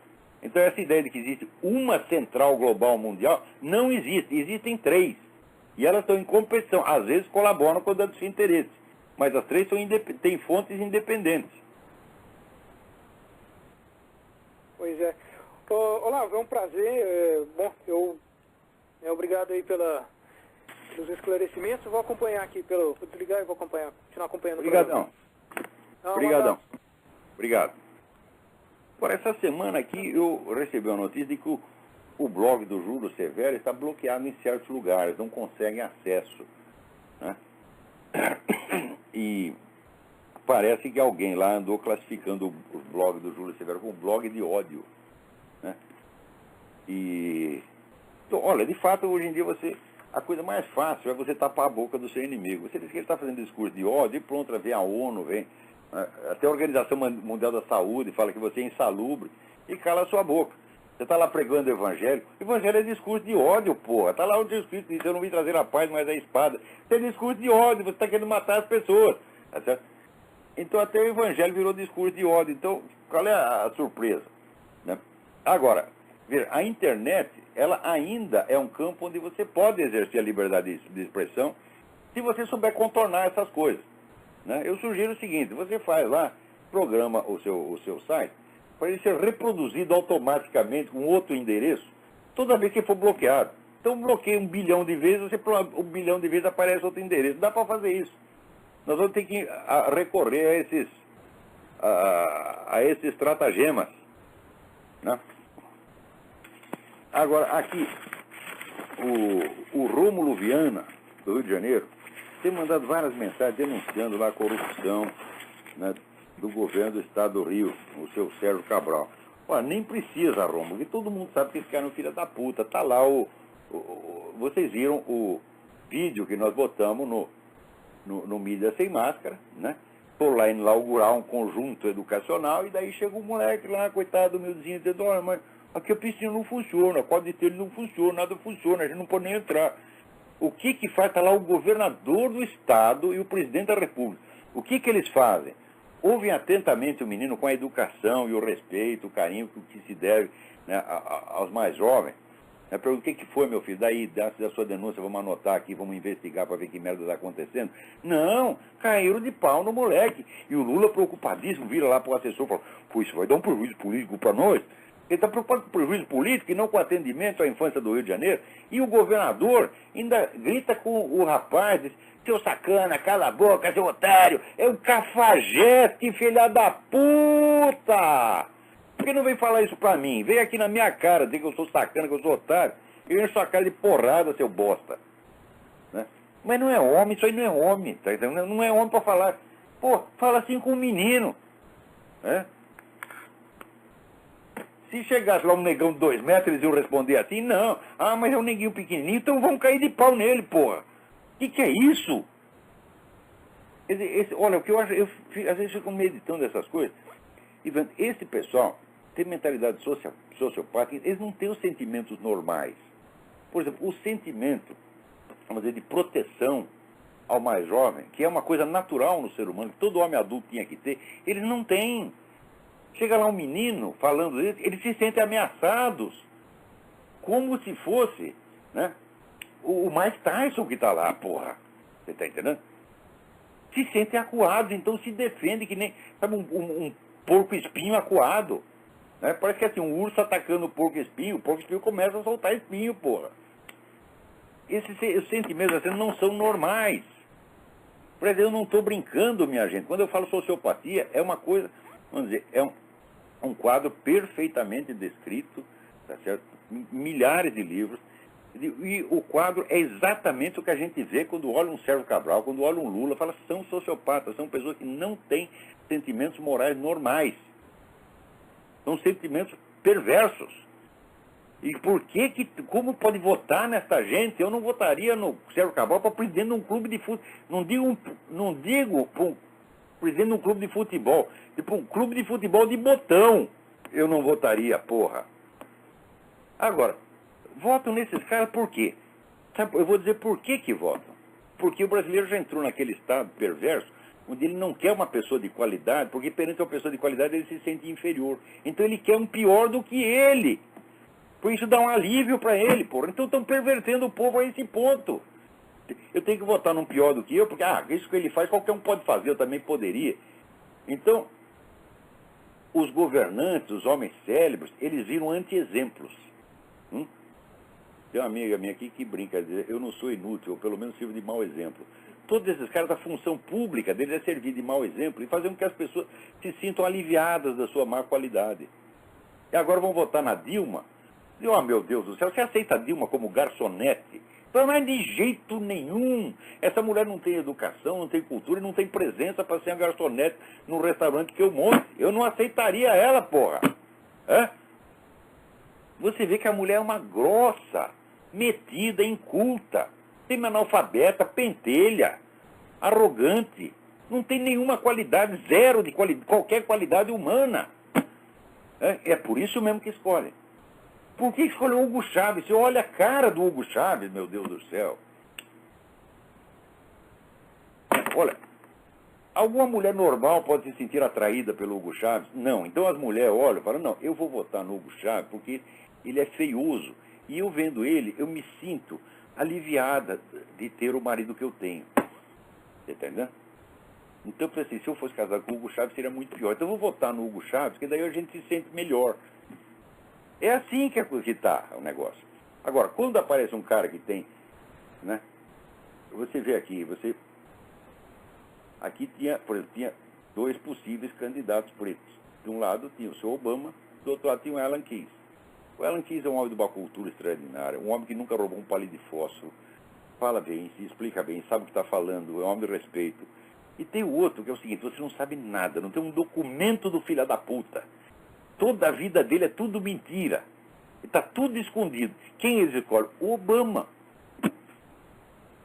Então, essa ideia de que existe uma central global mundial não existe. Existem três. E elas estão em competição. Às vezes colaboram com os seus interesses. Mas as três têm fontes independentes. Pois é. Olavo, é um prazer. Obrigado aí pelos esclarecimentos. Vou acompanhar aqui, vou desligar e vou acompanhar, continuar acompanhando. Obrigadão. Obrigado. Por essa semana aqui eu recebi a notícia de que o blog do Júlio Severo está bloqueado em certos lugares, não conseguem acesso, né? E parece que alguém lá andou classificando o blog do Júlio Severo como blog de ódio, né? E, então, olha, de fato, hoje em dia a coisa mais fácil é você tapar a boca do seu inimigo. Você diz que ele está fazendo discurso de ódio e pronto, vem a ONU, vem, né? Até a Organização Mundial da Saúde fala que você é insalubre e cala a sua boca. Você está lá pregando o evangelho. O evangelho é discurso de ódio, porra. Está lá o discurso que diz, eu não vim trazer a paz, mas a espada. Isso é discurso de ódio, você está querendo matar as pessoas. Tá certo? Então até o evangelho virou discurso de ódio. Então, qual é a surpresa? Né? Agora, veja, a internet, ela ainda é um campo onde você pode exercer a liberdade de expressão se você souber contornar essas coisas. Né? Eu sugiro o seguinte, você faz lá, programa o seu site, para ele ser reproduzido automaticamente com outro endereço toda vez que for bloqueado. Então bloqueia 1 bilhão de vezes, 1 bilhão de vezes aparece outro endereço. Dá para fazer isso. Nós vamos ter que recorrer a esses estratagemas. Né? Agora, aqui, o Rômulo Viana, do Rio de Janeiro, tem mandado várias mensagens denunciando lá a corrupção, né, do governo do estado do Rio, o seu Sérgio Cabral. Olha, nem precisa, Rômulo, porque todo mundo sabe que esse cara é um filho da puta. Tá lá vocês viram o vídeo que nós botamos no Mídia Sem Máscara, né? Tô lá inaugurar um conjunto educacional e daí chega um moleque lá, coitado, humildezinho, dizendo, olha, mas aqui a piscina não funciona, a quadra de telha não funciona, nada funciona, a gente não pode nem entrar. O que faz? Tá lá o governador do estado e o presidente da república. O que eles fazem? Ouvem atentamente o menino com a educação e o respeito, o carinho que se deve, né, aos mais jovens. Pergunta, o que foi, meu filho? Daí, da sua denúncia, vamos anotar aqui, vamos investigar para ver que merda está acontecendo. Não, caíram de pau no moleque. E o Lula, preocupadíssimo, vira lá para o assessor e fala, pô, isso vai dar um prejuízo político para nós. Ele está preocupado com o prejuízo político e não com o atendimento à infância do Rio de Janeiro. E o governador ainda grita com o rapaz, diz, seu sacana, cala a boca, seu otário, é um cafajeste, filha da puta! Por que não vem falar isso pra mim? Vem aqui na minha cara dizer que eu sou sacana, que eu sou otário, e enche sua cara de porrada, seu bosta. Né? Mas não é homem, isso aí não é homem, tá entendendo? Não é homem pra falar. Pô, fala assim com um menino. Né? Se chegasse lá um negão de 2 metros, eles iam responder assim, não. Ah, mas é um neguinho pequenininho, então vamos cair de pau nele, porra. Que é isso? Olha, o que eu acho, às vezes fico meditando essas coisas, e vendo, esse pessoal tem mentalidade sociopática, eles não têm os sentimentos normais. Por exemplo, o sentimento, vamos dizer, de proteção ao mais jovem, que é uma coisa natural no ser humano, que todo homem adulto tinha que ter, eles não têm. Chega lá um menino falando isso, eles se sentem ameaçados, como se fosse, né, o Mike Tyson que está lá, porra. Você está entendendo? Se sentem acuados, então se defende que nem, sabe, um porco-espinho acuado. Né? Parece que é assim, um urso atacando o porco-espinho começa a soltar espinho, porra. Esses sentimentos assim não são normais. Por exemplo, eu não estou brincando, minha gente. Quando eu falo sociopatia, é uma coisa, vamos dizer, é um quadro perfeitamente descrito, tá certo? Milhares de livros. E o quadro é exatamente o que a gente vê quando olha um Sérgio Cabral, quando olha um Lula, fala, são sociopatas, são pessoas que não têm sentimentos morais normais. São sentimentos perversos. E como pode votar nessa gente? Eu não votaria no Sérgio Cabral para presidente de um clube de futebol. Não digo para presidente de um clube de futebol. Tipo, um clube de futebol de botão. Eu não votaria, porra. Agora, votam nesses caras por quê? Sabe, eu vou dizer por que votam. Porque o brasileiro já entrou naquele estado perverso, onde ele não quer uma pessoa de qualidade, porque perante uma pessoa de qualidade ele se sente inferior. Então ele quer um pior do que ele. Por isso dá um alívio para ele, porra. Então estão pervertendo o povo a esse ponto. Eu tenho que votar num pior do que eu, porque isso que ele faz qualquer um pode fazer, eu também poderia. Então, os governantes, os homens célebres, eles viram anti-exemplos. Tem uma amiga minha aqui que brinca, diz, eu não sou inútil, ou pelo menos sirvo de mau exemplo. Todos esses caras, a função pública deles é servir de mau exemplo e fazer com que as pessoas se sintam aliviadas da sua má qualidade. E agora vão votar na Dilma. E, oh, meu Deus do céu, você aceita a Dilma como garçonete? Então, não é de jeito nenhum. Essa mulher não tem educação, não tem cultura, não tem presença para ser uma garçonete num restaurante que eu monte. Eu não aceitaria ela, porra. É? Você vê que a mulher é uma grossa, metida, inculta, semi-analfabeta, pentelha, arrogante, não tem nenhuma qualidade, zero de qualquer qualidade humana. É por isso mesmo que escolhem. Por que escolheu o Hugo Chávez? Você olha a cara do Hugo Chávez, meu Deus do céu. Olha, alguma mulher normal pode se sentir atraída pelo Hugo Chávez? Não. Então as mulheres olham e falam, não, eu vou votar no Hugo Chávez porque ele é feioso. E eu vendo ele, eu me sinto aliviada de ter o marido que eu tenho. Você está entendendo? Então, assim, se eu fosse casado com o Hugo Chávez, seria muito pior. Então eu vou votar no Hugo Chávez, porque daí a gente se sente melhor. É assim que está o negócio. Agora, quando aparece um cara que tem, né? Você vê aqui, aqui tinha, por exemplo, tinha 2 possíveis candidatos pretos. De um lado tinha o seu Obama, do outro lado tinha o Alan Keyes. O Alan Keyes é um homem de uma cultura extraordinária, um homem que nunca roubou um palito de fósforo, fala bem, se explica bem, sabe o que está falando, é um homem de respeito. E tem o outro, que é o seguinte, você não sabe nada, não tem um documento do filho da puta. Toda a vida dele é tudo mentira. Está tudo escondido. Quem eles escolhem? O Obama.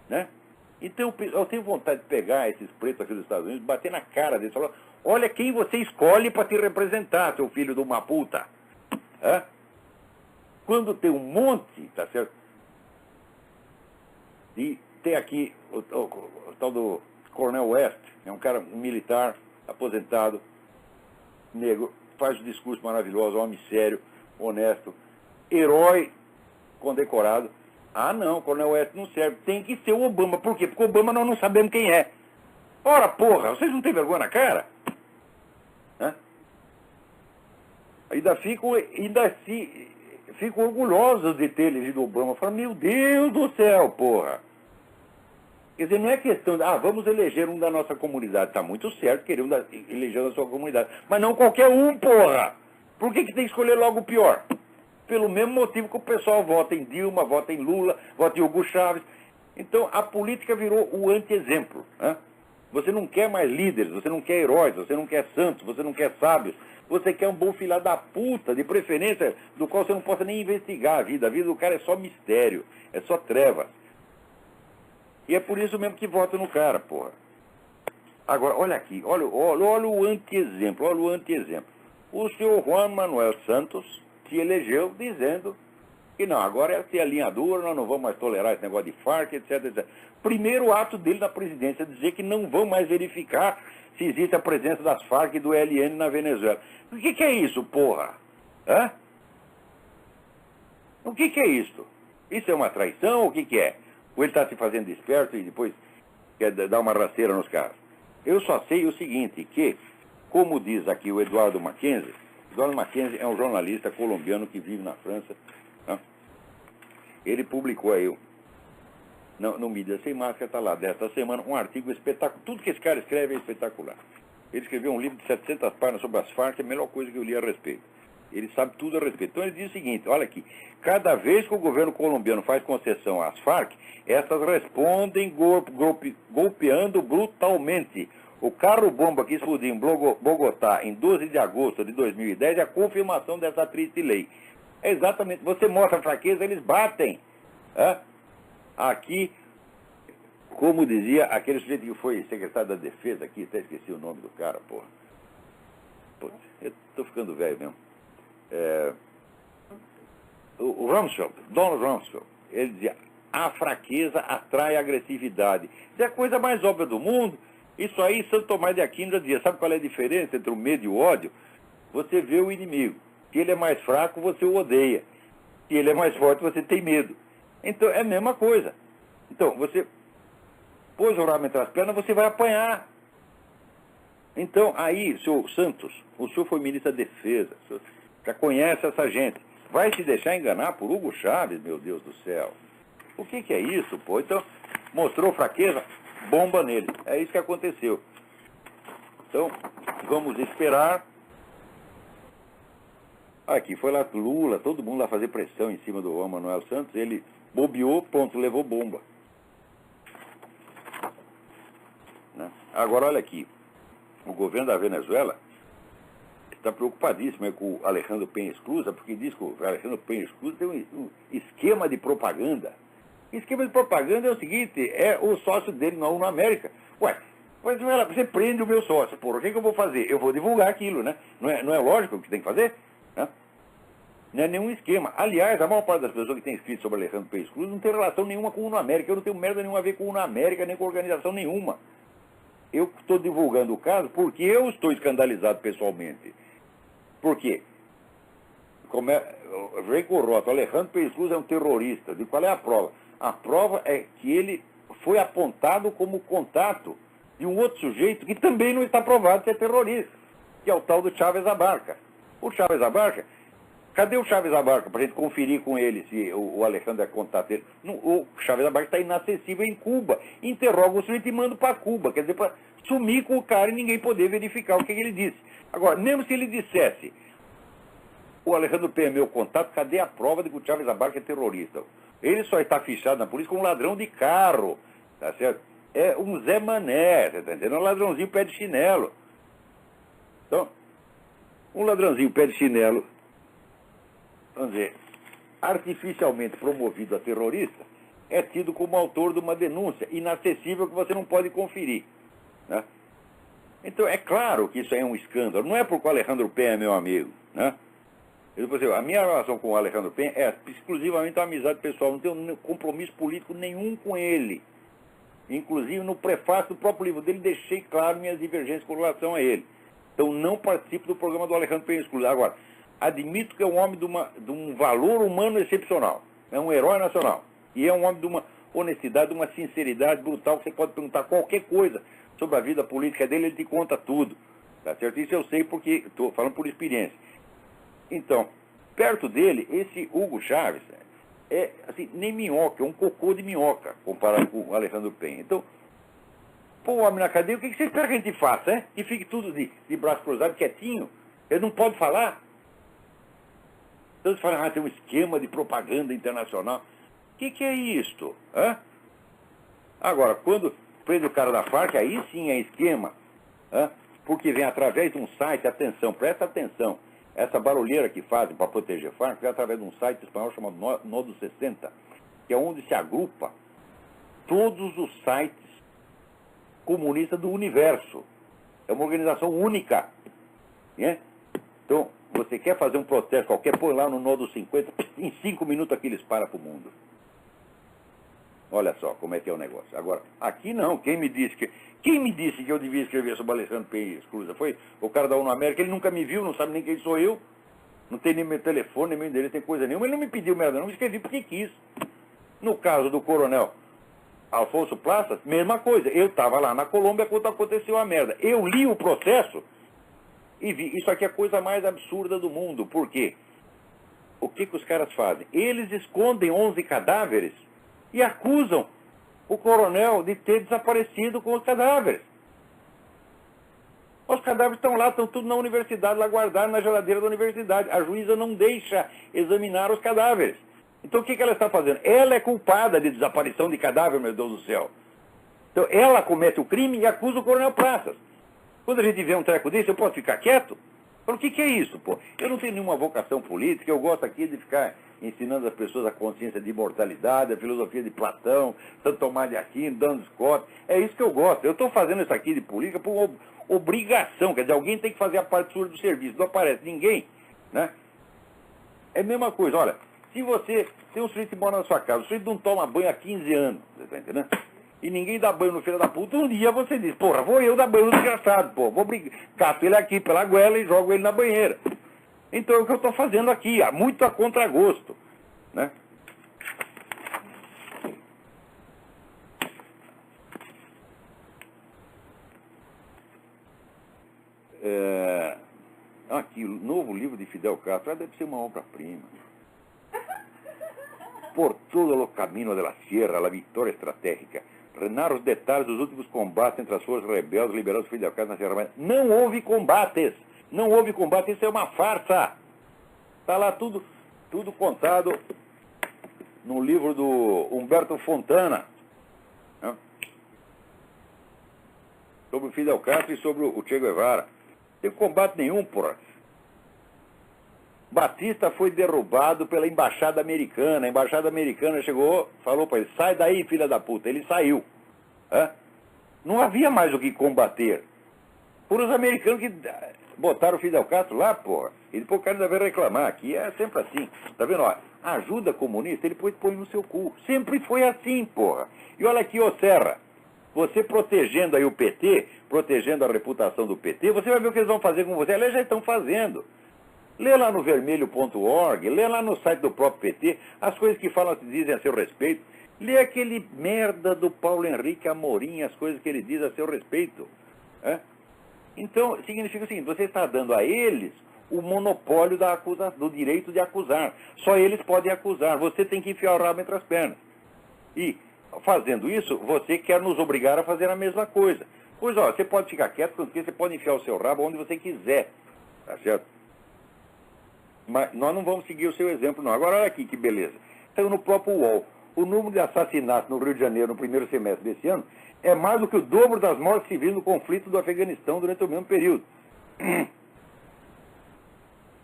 Né? Então eu tenho vontade de pegar esses pretos aqui dos Estados Unidos, bater na cara deles e falar, olha quem você escolhe para te representar, seu filho de uma puta. É? Quando tem um monte, tá certo? E tem aqui o tal do Cornel West, é um militar aposentado, negro, faz um discurso maravilhoso, homem sério, honesto, herói condecorado. Ah, não, Cornel West não serve, tem que ser o Obama. Por quê? Porque o Obama nós não sabemos quem é. Ora, porra, vocês não têm vergonha na cara? Hã? Ainda ficam orgulhosos de ter elegido o Obama. Falam, meu Deus do céu, porra. Quer dizer, não é questão de, vamos eleger um da nossa comunidade. Está muito certo querer eleger da sua comunidade. Mas não qualquer um, porra. Por que tem que escolher logo o pior? Pelo mesmo motivo que o pessoal vota em Dilma, vota em Lula, vota em Hugo Chávez. Então, a política virou o anti-exemplo. Né? Você não quer mais líderes, você não quer heróis, você não quer santos, você não quer sábios. Você quer um bom filho da puta, de preferência, do qual você não possa nem investigar a vida. A vida do cara é só mistério, é só trevas. E é por isso mesmo que vota no cara, porra. Agora, olha aqui, olha o anti-exemplo, olha o anti-exemplo. O senhor Juan Manuel Santos se elegeu dizendo que não, agora é a linha dura, nós não vamos mais tolerar esse negócio de Farc, etc, etc. Primeiro ato dele na presidência, dizer que não vão mais verificar se existe a presença das Farc e do ELN na Venezuela. O que é isso, porra? Hã? O que é isso? Isso é uma traição ou o que é? Ou ele está se fazendo esperto e depois quer dar uma rasteira nos caras? Eu só sei o seguinte, que, como diz aqui o Eduardo Mackenzie é um jornalista colombiano que vive na França. Né? Ele publicou aí, no Mídia Sem Máscara, está lá, desta semana, um artigo espetacular. Tudo que esse cara escreve é espetacular. Ele escreveu um livro de 700 páginas sobre as Farc, é a melhor coisa que eu li a respeito. Ele sabe tudo a respeito. Então ele diz o seguinte, olha aqui, cada vez que o governo colombiano faz concessão às Farc, essas respondem golpeando brutalmente. O carro-bomba que explodiu em Bogotá em 12 de agosto de 2010 é a confirmação dessa triste lei. É exatamente, você mostra fraqueza, eles batem. Aqui, como dizia aquele sujeito que foi secretário da Defesa aqui, até esqueci o nome do cara, porra. Putz, eu tô ficando velho mesmo. O Rumsfeld, Donald Rumsfeld, ele dizia, a fraqueza atrai a agressividade. Isso é a coisa mais óbvia do mundo. Isso aí, Santo Tomás de Aquino já dizia, sabe qual é a diferença entre o medo e o ódio? Você vê o inimigo. Se ele é mais fraco, você o odeia. Se ele é mais forte, você tem medo. Então, é a mesma coisa. Então, você pôs o rabo entre as pernas, você vai apanhar. Então, aí, senhor Santos, o senhor foi ministro da Defesa, o senhor já conhece essa gente. Vai se deixar enganar por Hugo Chávez, meu Deus do céu. O que é isso, pô? Então, mostrou fraqueza, bomba nele. É isso que aconteceu. Então, vamos esperar. Aqui foi lá Lula, todo mundo lá fazer pressão em cima do Juan Manuel Santos. Ele bobeou, ponto, levou bomba. Né? Agora, olha aqui. O governo da Venezuela está preocupadíssimo com o Alejandro Penha Esclusa, porque diz que o Alejandro Penha Esclusa tem um esquema de propaganda. Esquema de propaganda é o seguinte, é o sócio dele na ONU América. Ué, Venezuela, você prende o meu sócio, porra, o que eu vou fazer? Eu vou divulgar aquilo, né? Não é lógico o que tem que fazer? Né? Não é nenhum esquema. Aliás, a maior parte das pessoas que tem escrito sobre Alejandro Penha Esclusa não tem relação nenhuma com a ONU América. Eu não tenho merda nenhuma a ver com a ONU América, nem com organização nenhuma. Eu estou divulgando o caso porque eu estou escandalizado pessoalmente. Por quê? Vem com o rótulo, Alejandro Penha Esclusa é um terrorista. De qual é a prova? A prova é que ele foi apontado como contato de um outro sujeito que também não está provado ser terrorista, que é o tal do Chávez Abarca. O Chávez Abarca, cadê o Chávez Abarca para a gente conferir com ele se o Alejandro é contato dele? O Chávez Abarca está inacessível em Cuba. Interroga o sujeito e manda para Cuba. Quer dizer, para sumir com o cara e ninguém poder verificar o que ele disse. Agora, mesmo se ele dissesse, o Alejandro Penha é meu contato, cadê a prova de que o Chávez Abarca é terrorista? Ele só está fichado na polícia como um ladrão de carro, tá certo? É um Zé Mané, você está entendendo? É um ladrãozinho pé de chinelo. Então, um ladrãozinho pé de chinelo, vamos dizer, artificialmente promovido a terrorista, é tido como autor de uma denúncia inacessível que você não pode conferir. Né? Então, é claro que isso é um escândalo. Não é porque o Alejandro Penha é meu amigo. Né? A minha relação com o Alejandro Penha é exclusivamente uma amizade pessoal. Não tenho compromisso político nenhum com ele. Inclusive, no prefácio do próprio livro dele, deixei claro minhas divergências com relação a ele. Então, não participo do programa do Alejandro Penha Esclusa. Agora, admito que é um homem de um valor humano excepcional. É um herói nacional. E é um homem de uma honestidade, de uma sinceridade brutal, que você pode perguntar qualquer coisa sobre a vida política dele, ele te conta tudo. Tá certo? Isso eu sei porque estou falando por experiência. Então, perto dele, esse Hugo Chávez é assim, nem minhoca, é um cocô de minhoca, comparado com o Alejandro Penha. Então, pô, o homem na cadeia, o que você espera que a gente faça, hein? Que fique tudo de braço cruzado, quietinho? Ele não pode falar? Então, você fala, tem um esquema de propaganda internacional. O que é isto? Hã? Agora, quando prende o cara da Farc, aí sim é esquema. Porque vem através de um site, atenção, presta atenção, essa barulheira que fazem para proteger Farc vem através de um site espanhol chamado Nodo 60, que é onde se agrupa todos os sites comunistas do universo. É uma organização única. Né? Então, você quer fazer um protesto qualquer, põe lá no Nodo 50, em 5 minutos aqui eles param para o mundo. Olha só como é que é o negócio. Agora, aqui não. Quem me disse que eu devia escrever sobre Alexandre Pires Cruz? Foi o cara da ONU América. Ele nunca me viu, não sabe nem quem sou eu. Não tem nem meu telefone, nem meu endereço, nem coisa nenhuma. Ele não me pediu merda, não. Eu escrevi porque quis. No caso do coronel Alfonso Plaças, mesma coisa. Eu estava lá na Colômbia quando aconteceu a merda. Eu li o processo e vi. Isso aqui é a coisa mais absurda do mundo. Por quê? O que os caras fazem? Eles escondem 11 cadáveres e acusam o coronel de ter desaparecido com os cadáveres. Os cadáveres estão lá, estão tudo na universidade, lá guardados na geladeira da universidade. A juíza não deixa examinar os cadáveres. Então o que ela está fazendo? Ela é culpada de desaparição de cadáver, meu Deus do céu. Então ela comete o crime e acusa o coronel Praças. Quando a gente vê um treco desse, eu posso ficar quieto? Então, o que é isso, pô? Eu não tenho nenhuma vocação política, eu gosto aqui de ficar ensinando as pessoas a consciência de imortalidade, a filosofia de Platão, Santo Tomás de Aquino, Duns Scott. É isso que eu gosto. Eu estou fazendo isso aqui de política por obrigação, quer dizer, alguém tem que fazer a parte sua do serviço, não aparece ninguém, né? É a mesma coisa, olha, se você tem um sujeito que mora na sua casa, o sujeito não toma banho há 15 anos, você está entendendo? E ninguém dá banho no filho da puta, um dia você diz, porra, vou eu dar banho no desgraçado, pô, vou cato ele aqui pela goela e jogo ele na banheira. Então é o que eu estou fazendo aqui, muito a contragosto, né? Aqui, o novo livro de Fidel Castro deve ser uma obra-prima. Por todo o caminho da Sierra, a vitória estratégica. Narra os detalhes dos últimos combates entre as forças rebeldes liberadas Fidel Castro na Sierra Maestra. Não houve combates. Não houve combate. Isso é uma farsa. Está lá tudo contado no livro do Humberto Fontana. Né? Sobre o Fidel Castro e sobre o Che Guevara. Não teve combate nenhum, porra. Batista foi derrubado pela embaixada americana. A embaixada americana chegou, falou para ele, sai daí, filha da puta. Ele saiu. Não havia mais o que combater. Foram os americanos que botaram o Fidel Castro lá, porra. E depois o cara ainda vai reclamar. Aqui é sempre assim. Tá vendo? Ó, a ajuda comunista, ele depois põe no seu cu. Sempre foi assim, porra. E olha aqui, ô Serra. Você protegendo aí o PT, protegendo a reputação do PT, você vai ver o que eles vão fazer com você. Aliás, já estão fazendo. Lê lá no vermelho.org, lê lá no site do próprio PT, as coisas que falam, dizem a seu respeito. Lê aquele merda do Paulo Henrique Amorim, as coisas que ele diz a seu respeito. Então, significa o seguinte, você está dando a eles o monopólio do direito de acusar. Só eles podem acusar, você tem que enfiar o rabo entre as pernas. E, fazendo isso, você quer nos obrigar a fazer a mesma coisa. Pois, ó, você pode ficar quieto, porque você pode enfiar o seu rabo onde você quiser. Tá certo? Mas nós não vamos seguir o seu exemplo, não. Agora, olha aqui que beleza. Saiu no próprio UOL. O número de assassinatos no Rio de Janeiro no primeiro semestre desse ano é mais do que o dobro das mortes civis no conflito do Afeganistão durante o mesmo período.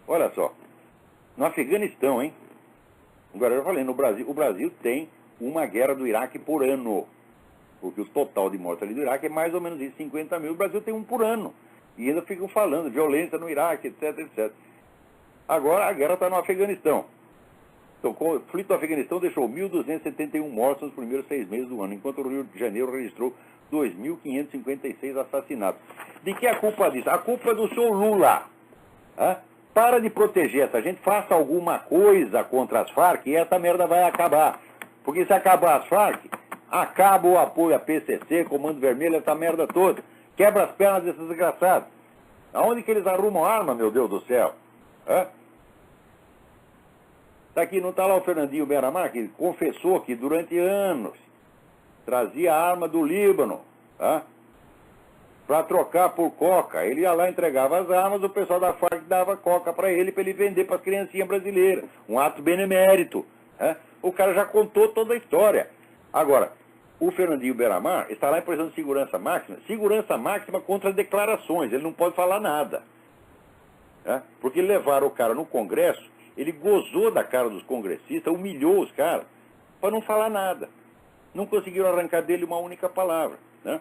Olha só. No Afeganistão, hein? Agora eu falei, no Brasil, o Brasil tem uma guerra do Iraque por ano. Porque o total de mortes ali do Iraque é mais ou menos isso, 50 mil. O Brasil tem um por ano. E ainda ficam falando, violência no Iraque, etc, etc. Agora a guerra está no Afeganistão. Então, o conflito do Afeganistão deixou 1.271 mortos nos primeiros 6 meses do ano, enquanto o Rio de Janeiro registrou 2.556 assassinatos. De que é a culpa disso? A culpa é do senhor Lula. Para de proteger essa gente, faça alguma coisa contra as Farc e essa merda vai acabar. Porque se acabar as Farc, acaba o apoio a PCC, Comando Vermelho, essa merda toda. Quebra as pernas desses desgraçados. Aonde que eles arrumam arma, meu Deus do céu? Tá aqui, não está lá o Fernandinho Beiramar, que confessou que durante anos trazia a arma do Líbano, para trocar por coca. Ele ia lá, entregava as armas, o pessoal da Farc dava coca para ele vender para as criancinhas brasileiras. Um ato benemérito. O cara já contou toda a história. Agora, o Fernandinho Beiramar está lá em posição de segurança máxima contra declarações, ele não pode falar nada. Né? Porque levaram o cara no Congresso, ele gozou da cara dos congressistas, humilhou os caras, para não falar nada. Não conseguiram arrancar dele uma única palavra. Né?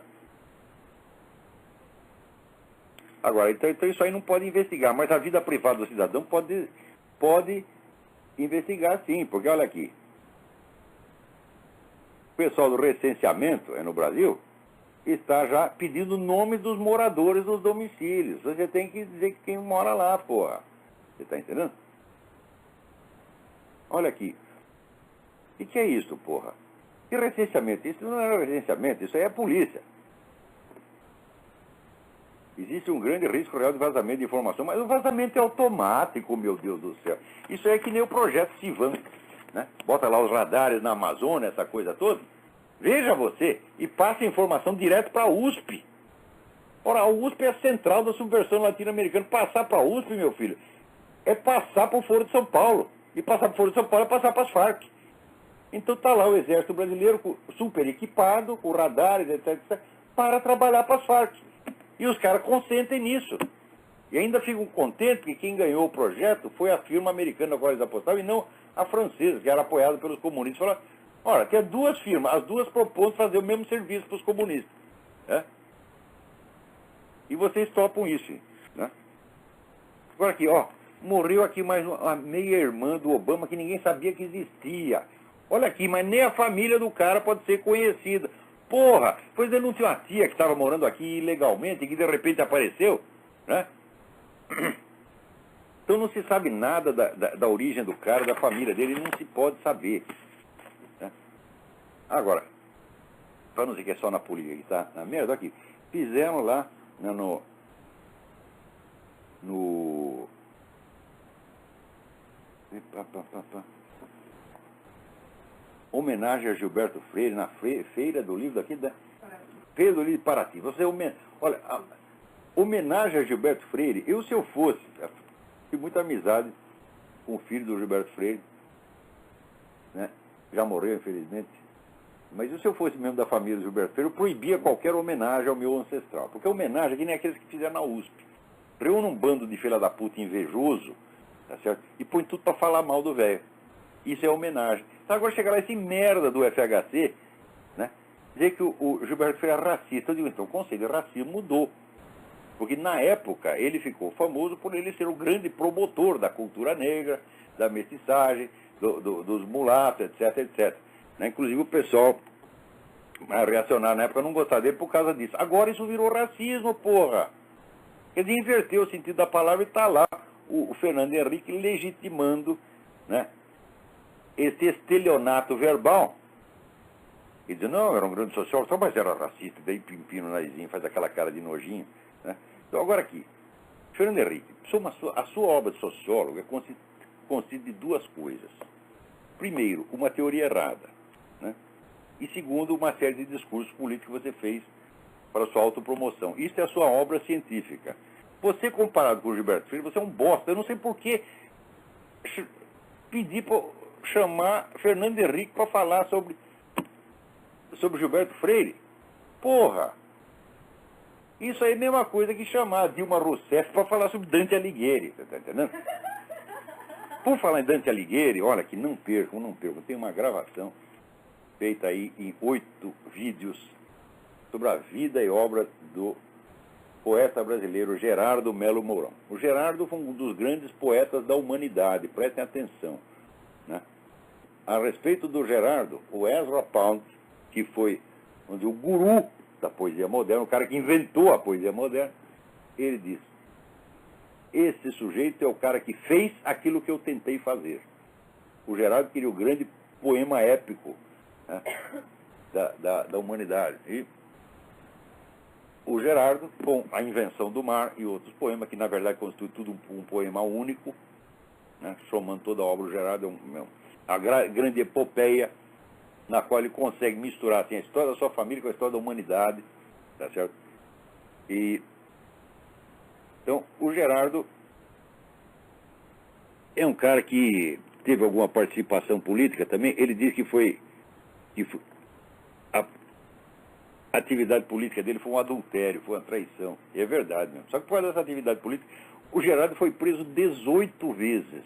Agora, então isso aí não pode investigar, mas a vida privada do cidadão pode investigar sim, porque olha aqui, o pessoal do recenseamento no Brasil está já pedindo o nome dos moradores dos domicílios. Você tem que dizer quem mora lá, porra. Você está entendendo? Olha aqui. O que é isso, porra? Que recenseamento? Isso não é recenseamento, isso aí é polícia. Existe um grande risco real de vazamento de informação, mas o vazamento é automático, meu Deus do céu. Isso é que nem o projeto Sivan, né? Bota lá os radares na Amazônia, essa coisa toda. Veja você, e passa a informação direto para a USP. Ora, a USP é a central da subversão latino-americana. Passar para a USP, meu filho, é passar para o Foro de São Paulo. E passar para o Foro de São Paulo é passar para as Farc. Então está lá o Exército Brasileiro super equipado, com radares, etc., para trabalhar para as Farc. E os caras consentem nisso. E ainda ficam contentes que quem ganhou o projeto foi a firma americana da qual eles apostavam e não a francesa, que era apoiada pelos comunistas. Falaram, olha, tem duas firmas, as duas propõem fazer o mesmo serviço para os comunistas. Né? E vocês topam isso. Né? Agora aqui, ó, morreu aqui mais uma meia-irmã do Obama que ninguém sabia que existia. Olha aqui, mas nem a família do cara pode ser conhecida. Porra, pois ele não tinha uma tia que estava morando aqui ilegalmente e que de repente apareceu, né? Então não se sabe nada da origem do cara, da família dele, não se pode saber. Né? Agora, para não dizer que é só na política que está na merda, aqui, fizeram lá né, homenagem a Gilberto Freire, na Feira do Livro daqui, Feira do Livro de Paraty. Olha, homenagem a Gilberto Freire, se eu fosse, tive muita amizade com o filho do Gilberto Freire, né? Já morreu, infelizmente, mas se eu fosse membro da família do Gilberto Freire, eu proibia qualquer homenagem ao meu ancestral, porque homenagem é que nem aqueles que fizeram na USP. Reúne um bando de filha da puta invejoso, tá certo? E põe tudo para falar mal do velho. Isso é homenagem. Então agora chega lá esse merda do FHC, né? Dizer que o Gilberto Freire é racista. Eu digo, então o conceito de racismo mudou. Porque na época ele ficou famoso por ele ser o grande promotor da cultura negra, da mestiçagem, dos mulatos, etc, etc. Né? Inclusive o pessoal reacionário na época não gostava dele por causa disso. Agora isso virou racismo, porra. Quer dizer, inverteu o sentido da palavra e está lá o Fernando Henrique legitimando, né, esse estelionato verbal. E diz, não, era um grande sociólogo, mas era racista, daí pimpino o narizinho, faz aquela cara de nojinho. Né? Então, agora aqui, Fernando Henrique, a sua obra de sociólogo consiste de duas coisas. Primeiro, uma teoria errada. Né? E segundo, uma série de discursos políticos que você fez para a sua autopromoção. Isso é a sua obra científica. Você, comparado com o Gilberto Freire, você é um bosta. Eu não sei por que pedir para chamar Fernando Henrique para falar sobre Gilberto Freire. Porra! Isso aí é a mesma coisa que chamar a Dilma Rousseff para falar sobre Dante Alighieri. Você está entendendo? Por falar em Dante Alighieri, olha que não percam. Tem uma gravação feita aí em 8 vídeos sobre a vida e obra do poeta brasileiro Gerardo Melo Mourão. O Gerardo foi um dos grandes poetas da humanidade, prestem atenção. Né? A respeito do Gerardo, o Ezra Pound, que foi o guru da poesia moderna, o cara que inventou a poesia moderna, ele diz, esse sujeito é o cara que fez aquilo que eu tentei fazer. O Gerardo queria o grande poema épico, né, da humanidade. E o Gerardo, com A Invenção do Mar e outros poemas, que na verdade constitui tudo um poema único, né, somando toda a obra do Gerardo, a grande epopeia, na qual ele consegue misturar assim, a história da sua família com a história da humanidade, tá certo? E então, o Gerardo é um cara que teve alguma participação política também. Ele diz que a atividade política dele foi um adultério, foi uma traição. E é verdade mesmo. Só que por causa dessa atividade política, o Gerardo foi preso 18 vezes.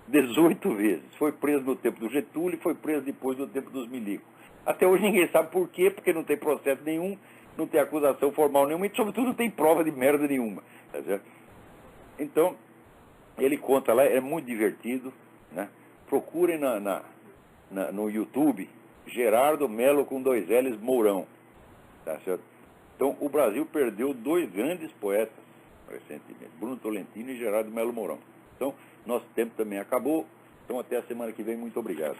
18 vezes. Foi preso no tempo do Getúlio e foi preso depois no tempo dos milicos. Até hoje ninguém sabe por quê, porque não tem processo nenhum, não tem acusação formal nenhuma e, sobretudo, não tem prova de merda nenhuma. Tá certo? Então, ele conta lá, é muito divertido, né? Procurem no YouTube Gerardo Melo com 2 L's Mourão. Tá certo? Então, o Brasil perdeu 2 grandes poetas recentemente, Bruno Tolentino e Gerardo Melo Mourão. Então, nosso tempo também acabou. Então, até a semana que vem. Muito obrigado.